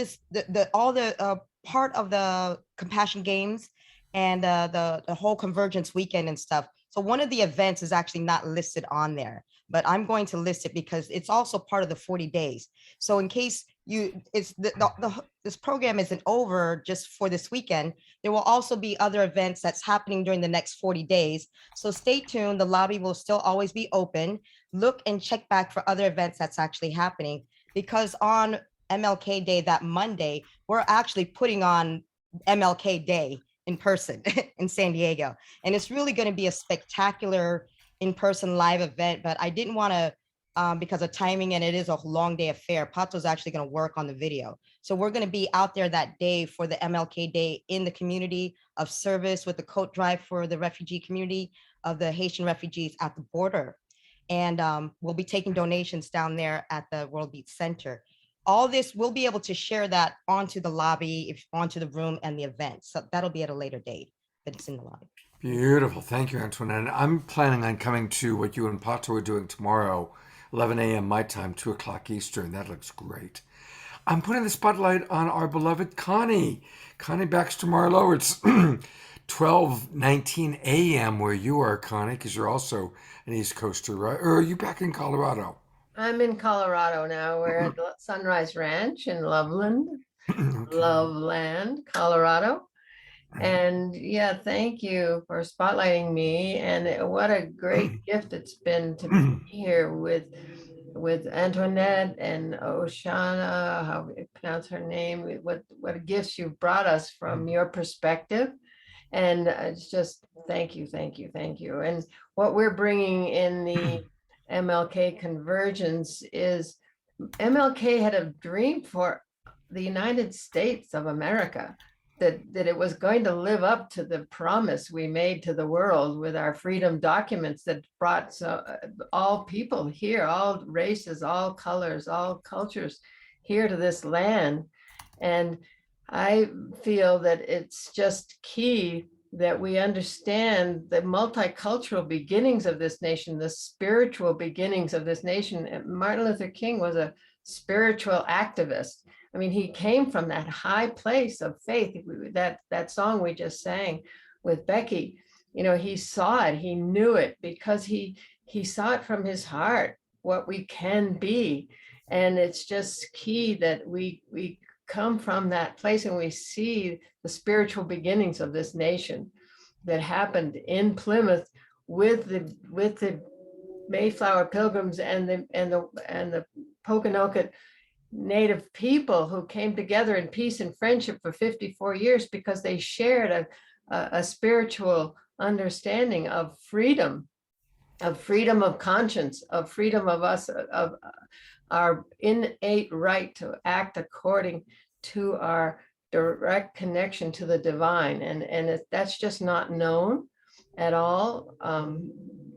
all the part of the Compassion Games and the whole Convergence weekend and stuff. So one of the events is actually not listed on there, but I'm going to list it because it's also part of the 40 days. So in case this program isn't over just for this weekend, there will also be other events that's happening during the next 40 days. So stay tuned. The lobby will still always be open. Look and check back for other events that's actually happening, because on MLK Day, that Monday, we're actually putting on MLK Day in person in San Diego. And it's really going to be a spectacular in-person live event, but I didn't want to, because of timing, and it is a long day affair, Pato's actually going to work on the video. So we're going to be out there that day for the MLK Day in the community of service with the coat drive for the refugee community of the Haitian refugees at the border. And we'll be taking donations down there at the World Beat Center. All this, we'll be able to share that onto the lobby, onto the room and the event. So that'll be at a later date, but it's in the lobby. Beautiful. Thank you, Antoinette. I'm planning on coming to what you and Pato are doing tomorrow, 11 a.m. my time, 2 o'clock Eastern. That looks great. I'm putting the spotlight on our beloved Connie Baxter Marlowe. It's 12:19 a.m. where you are, Connie, because you're also an East Coaster, right? Or are you back in Colorado? I'm in Colorado now. We're at the Sunrise Ranch in Loveland, Loveland, Colorado. And yeah, thank you for spotlighting me. And what a great gift it's been to be here with Antoinette and Oshalla, how you pronounce her name. What gifts you've brought us from your perspective. And it's just thank you. And what we're bringing in the MLK Convergence is MLK had a dream for the United States of America, that it was going to live up to the promise we made to the world with our freedom documents that brought all people here, all races, all colors, all cultures here to this land. And I feel that it's just key that we understand the multicultural beginnings of this nation, the spiritual beginnings of this nation. Martin Luther King was a spiritual activist. I mean, he came from that high place of faith. That song we just sang with Becky, he saw it, he knew it, because he saw it from his heart, what we can be. And it's just key that we come from that place and we see the spiritual beginnings of this nation that happened in Plymouth with the Mayflower Pilgrims and the Pokanoket Native people who came together in peace and friendship for 54 years because they shared a spiritual understanding of freedom of conscience, of freedom of us, of our innate right to act according to our direct connection to the divine. And that's just not known at all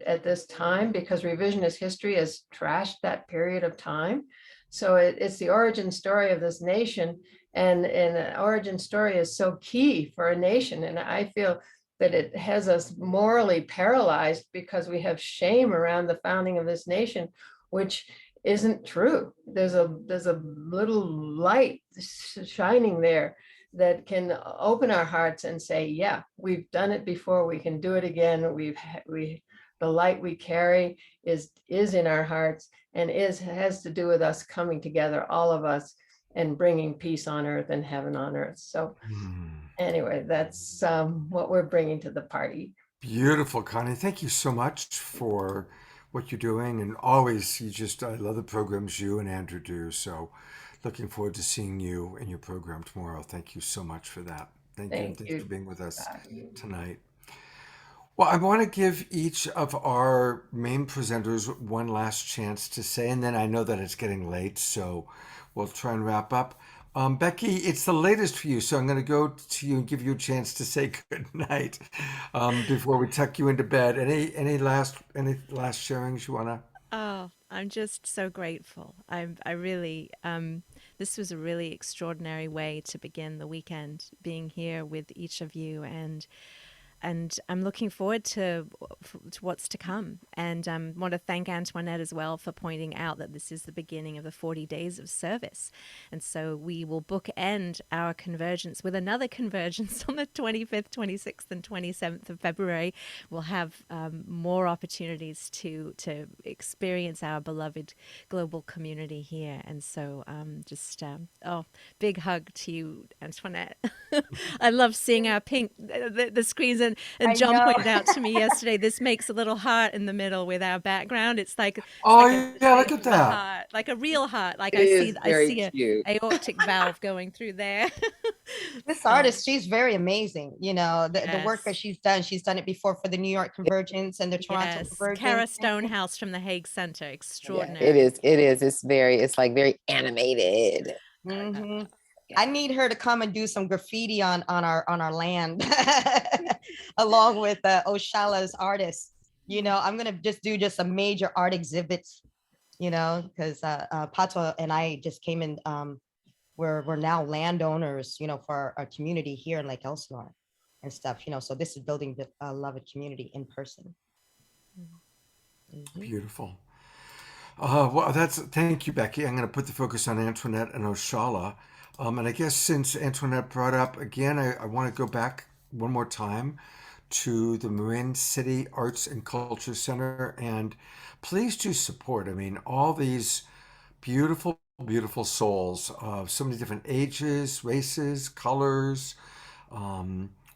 at this time, because revisionist history has trashed that period of time. So it's the origin story of this nation. And an origin story is so key for a nation. And I feel that it has us morally paralyzed because we have shame around the founding of this nation, which isn't true. There's a little light shining there that can open our hearts and say, yeah, we've done it before, we can do it again. The light we carry is in our hearts, and has to do with us coming together, all of us, and bringing peace on earth and heaven on earth. So anyway, that's what we're bringing to the party. Beautiful, Connie. Thank you so much for what you're doing. And always, I love the programs you and Andrew do. So looking forward to seeing you in your program tomorrow. Thank you so much for that. Thank you. And thanks for being with us tonight. Well, I want to give each of our main presenters one last chance to say, and then I know that it's getting late, so we'll try and wrap up. Becky, it's the latest for you, so I'm going to go to you and give you a chance to say good night before we tuck you into bed. Any last sharings you want to? Oh, I'm just so grateful. I really, this was a really extraordinary way to begin the weekend, being here with each of you, and I'm looking forward to what's to come. And want to thank Antoinette as well for pointing out that this is the beginning of the 40 days of service. And so we will bookend our convergence with another convergence on the 25th, 26th, and 27th of February. We'll have more opportunities to experience our beloved global community here. And so big hug to you, Antoinette. I love seeing our pink, the screens. And John pointed out to me yesterday, this makes a little heart in the middle with our background. It's like, look at that. Heart, like a real heart. Like I see a aortic valve going through there. This artist, she's very amazing. You know, the work that she's done it before for the New York Convergence and the Toronto Convergence. Kara Stonehouse from the Hague Center, extraordinary. Yeah, it is. It's like very animated. Mm-hmm. I need her to come and do some graffiti on our land along with Oshalla's artists. You know, I'm gonna do some major art exhibits, you know, because Pato and I just came in. We're now landowners, you know, for our community here in Lake Elsinore and stuff, you know. So this is building the beloved community in person. Mm-hmm. Beautiful. Thank you, Becky. I'm going to put the focus on Antoinette and Oshalla. And I guess since Antoinette brought up again, I want to go back one more time to the Marin City Arts and Culture Center. And please do support. I mean, all these beautiful, beautiful souls of so many different ages, races, colors,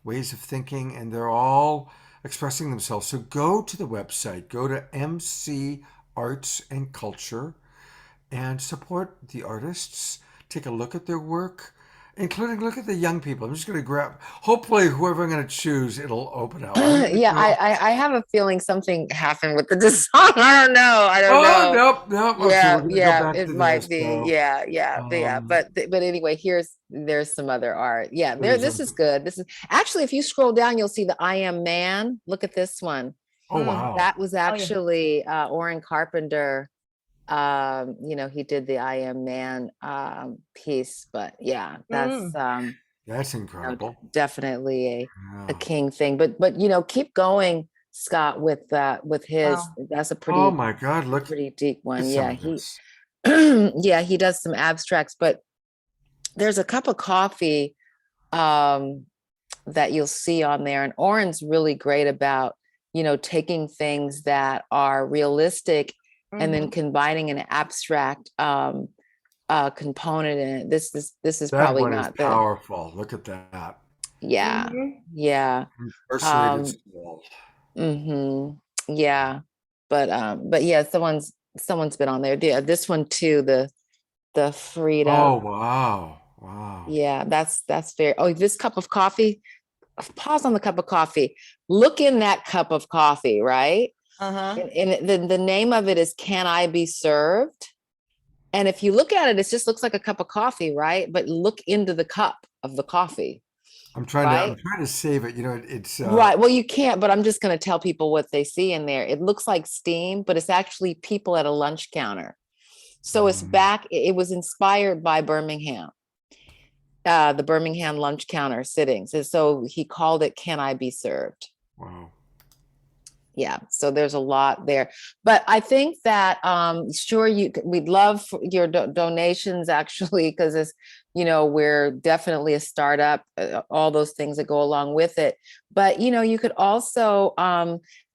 ways of thinking, and they're all expressing themselves. So go to the website, go to MC Arts and Culture, and support the artists. Take a look at their work, including look at the young people. I'm just going to grab, hopefully whoever I'm going to choose, it'll open up. Yeah, I have a feeling something happened with the design. I don't know. Nope. Yeah, it might be. So, yeah. But anyway, there's some other art. Yeah, this is good. This is actually, if you scroll down, you'll see the I Am Man. Look at this one. Oh, wow. That was actually Orrin Carpenter. You know, he did the I Am Man piece, but yeah, that's incredible. You know, definitely a king thing. But you know, keep going, Scott, with his. That's a pretty. Oh my God! Look, pretty deep one. Yeah, he does some abstracts, but there's a cup of coffee that you'll see on there, and Orrin's really great about, you know, taking things that are realistic and then combining an abstract component in it. This is probably not powerful. Look at that. Yeah. Yeah. Yeah. But yeah, someone's been on there. Yeah, this one too, the freedom. Oh wow. Yeah, that's fair. Oh, this cup of coffee. Pause on the cup of coffee. Look in that cup of coffee, right? And the name of it is Can I Be Served? And if you look at it, it just looks like a cup of coffee, right? But look into the cup of the coffee. I'm trying to save it. You know, it's right. Well, you can't, but I'm just going to tell people what they see in there. It looks like steam, but it's actually people at a lunch counter. So it's back. It was inspired by Birmingham. The Birmingham lunch counter sittings. And so he called it Can I Be Served? Wow. Yeah, so there's a lot there, but I think that sure, we'd love your donations, actually, because it's, we're definitely a startup, all those things that go along with it. But you could also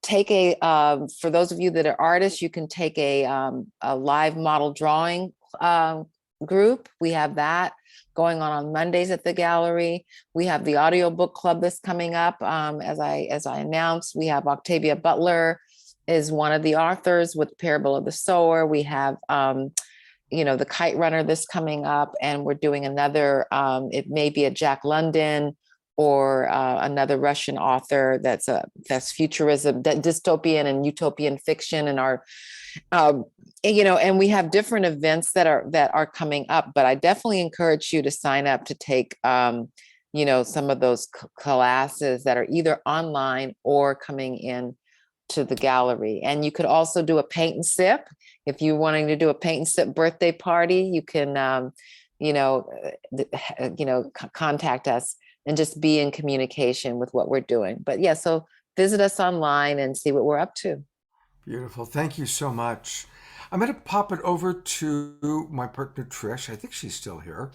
take for those of you that are artists, you can take a live model drawing group. We have that going on Mondays at the gallery. We have the audiobook club that's coming up. As I announced, we have Octavia Butler is one of the authors with Parable of the Sower. We have the Kite Runner that's coming up, and we're doing another, it may be a Jack London or another Russian author that's futurism, dystopian and utopian fiction, and our and we have different events that are coming up. But I definitely encourage you to sign up to take some of those classes that are either online or coming in to the gallery. And you could also do a paint and sip. If you're wanting to do a paint and sip birthday party, you can contact us and just be in communication with what we're doing. But yeah, so visit us online and see what we're up to. Beautiful. Thank you so much. I'm going to pop it over to my partner, Trish. I think she's still here.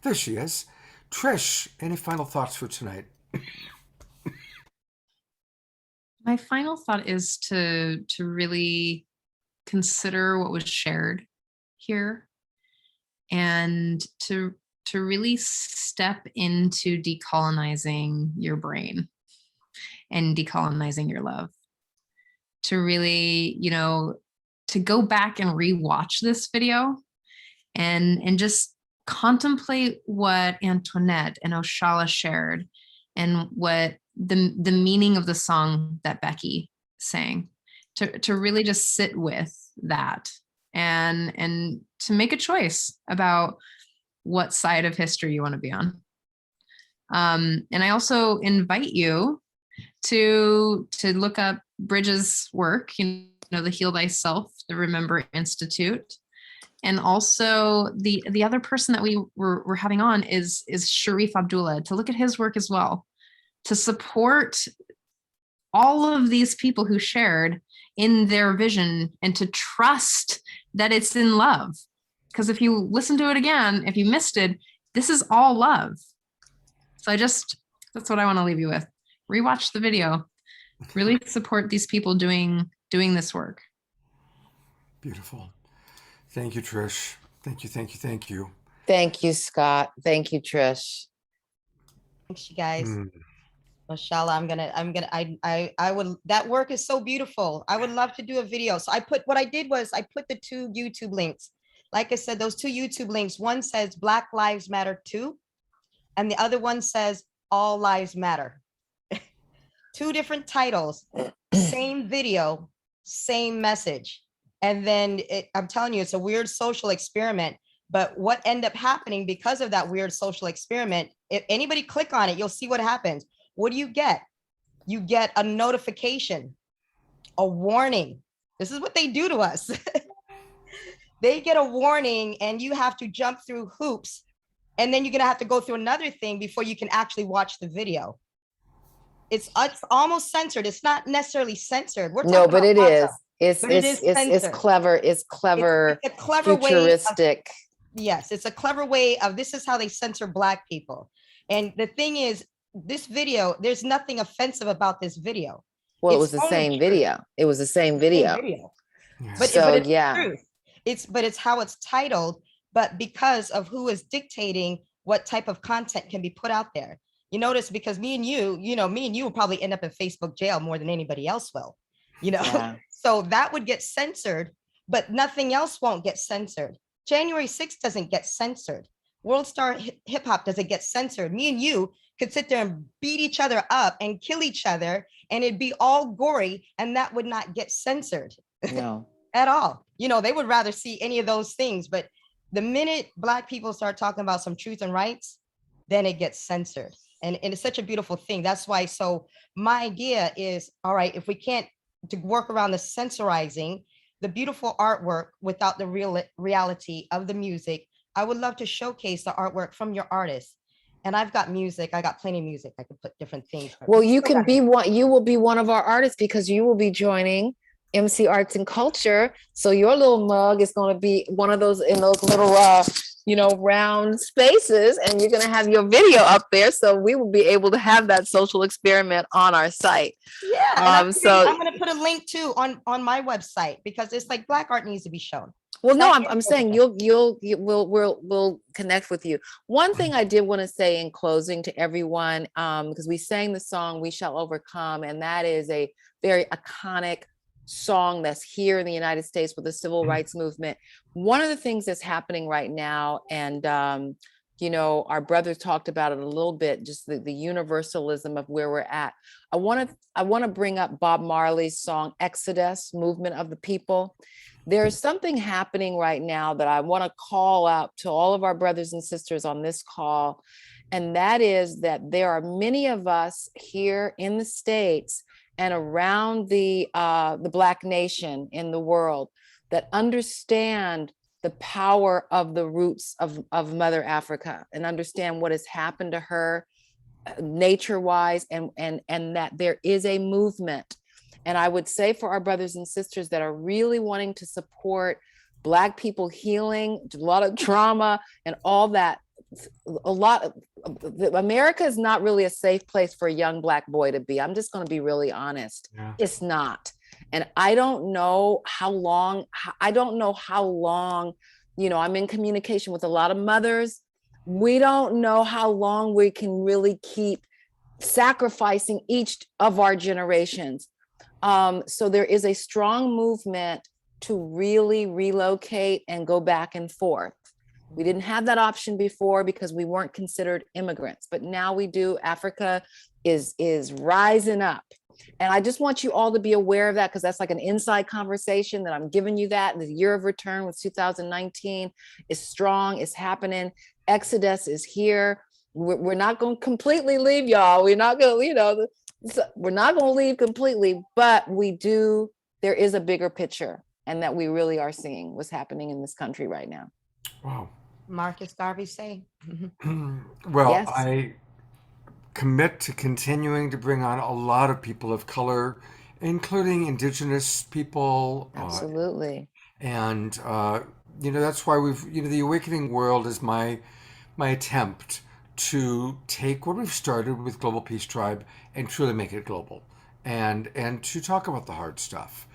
There she is. Trish, any final thoughts for tonight? My final thought is to really consider what was shared here, and to really step into decolonizing your brain and decolonizing your love. To really, to go back and rewatch this video and just contemplate what Antoinette and Oshalla shared, and what the meaning of the song that Becky sang, to really just sit with that and to make a choice about what side of history you want to be on. And I also invite you to look up Bridget's work, the Heal Thyself, the Remember Institute. And also the other person that we're having on is Sharif Abdullah, to look at his work as well, to support all of these people who shared in their vision, and to trust that it's in love. Because if you listen to it again, if you missed it, this is all love. So that's what I want to leave you with. Rewatch the video. Really support these people doing this work. Beautiful. Thank you, Trish. Thank you, thank you, thank you. Thank you, Scott. Thank you, Trish. Thanks, you guys. Oshalla, I would, that work is so beautiful. I would love to do a video. So I put the 2 YouTube links. Like I said, those 2 YouTube links, one says Black Lives Matter 2, and the other one says All Lives Matter. 2 different titles, same video, same message. And then I'm telling you, it's a weird social experiment. But what ended up happening because of that weird social experiment, if anybody click on it, you'll see what happens. What do you get? You get a notification, a warning. This is what they do to us. They get a warning, and you have to jump through hoops. And then you're going to have to go through another thing before you can actually watch the video. It's almost censored. It's not necessarily censored. No, but it is. It's clever. It's a clever futuristic. Yes, it's a clever way of, this is how they censor Black people. And the thing is, this video, there's nothing offensive about this video. Well, it was the same video. It was the same video. But it's yeah. But it's how it's titled, but because of who is dictating what type of content can be put out there. You notice, because me and you will probably end up in Facebook jail more than anybody else will, Yeah. So that would get censored, but nothing else won't get censored. January 6th doesn't get censored. World Star Hip Hop doesn't get censored. Me and you could sit there and beat each other up and kill each other, and it'd be all gory, and that would not get censored. No. At all. They would rather see any of those things. But the minute Black people start talking about some truth and rights, then it gets censored. And it's such a beautiful thing. That's why, so my idea is, all right, if we can't to work around the censorizing, the beautiful artwork without the real reality of the music, I would love to showcase the artwork from your artists. And I've got music. I got plenty of music. I could put different things. Well, you can be one. You will be one of our artists because you will be joining MC Arts and Culture. So your little mug is going to be one of those in those little, round spaces, and you're going to have your video up there. So we will be able to have that social experiment on our site. Yeah. I'm going to put a link too on my website because it's like Black art needs to be shown. Well, no, I'm saying we'll connect with you. One thing I did want to say in closing to everyone, because we sang the song "We Shall Overcome," and that is a very iconic song that's here in the United States with the civil rights movement. One of the things that's happening right now, and our brothers talked about it a little bit, just the universalism of where we're at. I want to bring up Bob Marley's song "Exodus," Movement of the People. There's something happening right now that I want to call out to all of our brothers and sisters on this call. And that is that there are many of us here in the States and around the Black nation in the world that understand the power of the roots of Mother Africa and understand what has happened to her nature-wise, and that there is a movement. And I would say for our brothers and sisters that are really wanting to support Black people healing, a lot of trauma and all that, America is not really a safe place for a young Black boy to be. I'm just going to be really honest. Yeah. It's not. And I don't know how long, I'm in communication with a lot of mothers. We don't know how long we can really keep sacrificing each of our generations. So there is a strong movement to really relocate and go back and forth. We didn't have that option before because we weren't considered immigrants, but now we do. Africa is rising up. And I just want you all to be aware of that, because that's like an inside conversation that I'm giving you. That the year of return with 2019 is strong, it's happening. Exodus is here. We're not going to completely leave, y'all. We're not going to, we're not going to leave completely, but there is a bigger picture, and that we really are seeing what's happening in this country right now. Wow. Marcus Garvey say. Well, yes. I commit to continuing to bring on a lot of people of color, including Indigenous people. Absolutely. And that's why the Awakening World is my attempt to take what we've started with Global Peace Tribe and truly make it global, and to talk about the hard stuff.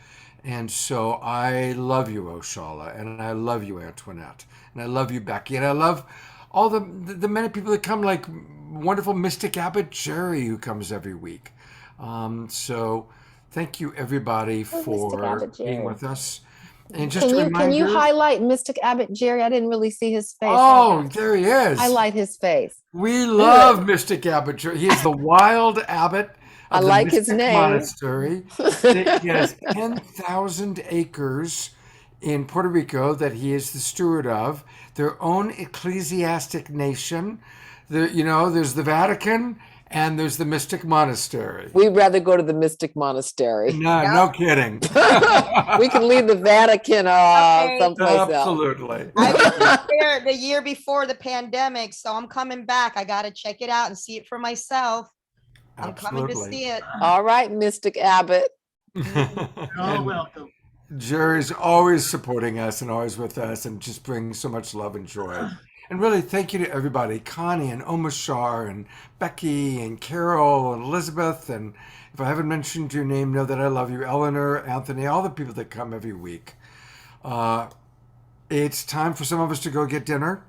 And so I love you, Oshalla, and I love you, Antoinette, and I love you, Becky, and I love all the many people that come, like wonderful Mystic Abbott Jerry, who comes every week. So thank you, everybody, for being with us. And just can you highlight Mystic Abbott Jerry? I didn't really see his face. Oh, there he is. Highlight his face. We love Mystic Abbott Jerry. He is the wild abbot of the like Mystic his name. Monastery. He has 10,000 acres in Puerto Rico that he is the steward of, their own ecclesiastic nation. There's the Vatican, and there's the Mystic Monastery. We'd rather go to the Mystic Monastery. No kidding. We can leave the Vatican someplace else. Absolutely. I was there the year before the pandemic, so I'm coming back. I got to check it out and see it for myself. I'm coming to see it. All right, Mystic Abbott. You're welcome. Jerry's always supporting us and always with us and just brings so much love and joy. And really, thank you to everybody, Connie and Omashar and Becky and Carol and Elizabeth. And if I haven't mentioned your name, know that I love you. Eleanor, Anthony, all the people that come every week. It's time for some of us to go get dinner.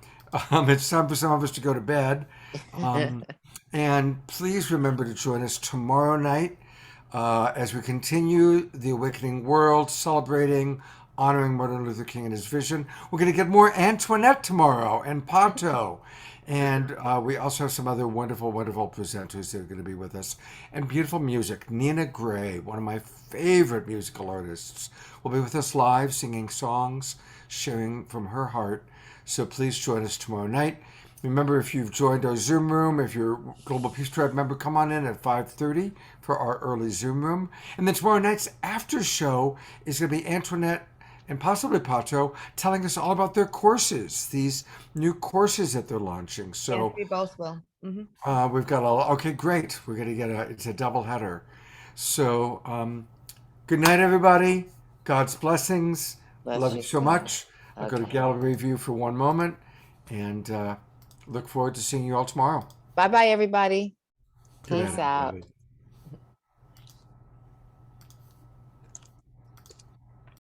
It's time for some of us to go to bed. And please remember to join us tomorrow night as we continue the Awakening World, celebrating, honoring Martin Luther King and his vision. We're going to get more Antoinette tomorrow and Pato. And we also have some other wonderful, wonderful presenters that are going to be with us. And beautiful music. Nina Gray, one of my favorite musical artists, will be with us live, singing songs, sharing from her heart. So please join us tomorrow night. Remember, if you've joined our Zoom room, if you're a Global Peace Tribe member, come on in at 5:30 for our early Zoom room. And then tomorrow night's after show is going to be Antoinette and possibly Pato telling us all about their courses, these new courses that they're launching. So Yes, we both will. we've got all, okay, great. We're going to get it's a double header. So good night, everybody. God's blessings. Bless Love you, you so Scott. much. I'll go to Okay. gallery view for one moment and look forward to seeing you all tomorrow. Bye-bye, everybody. Good Peace night, out. everybody.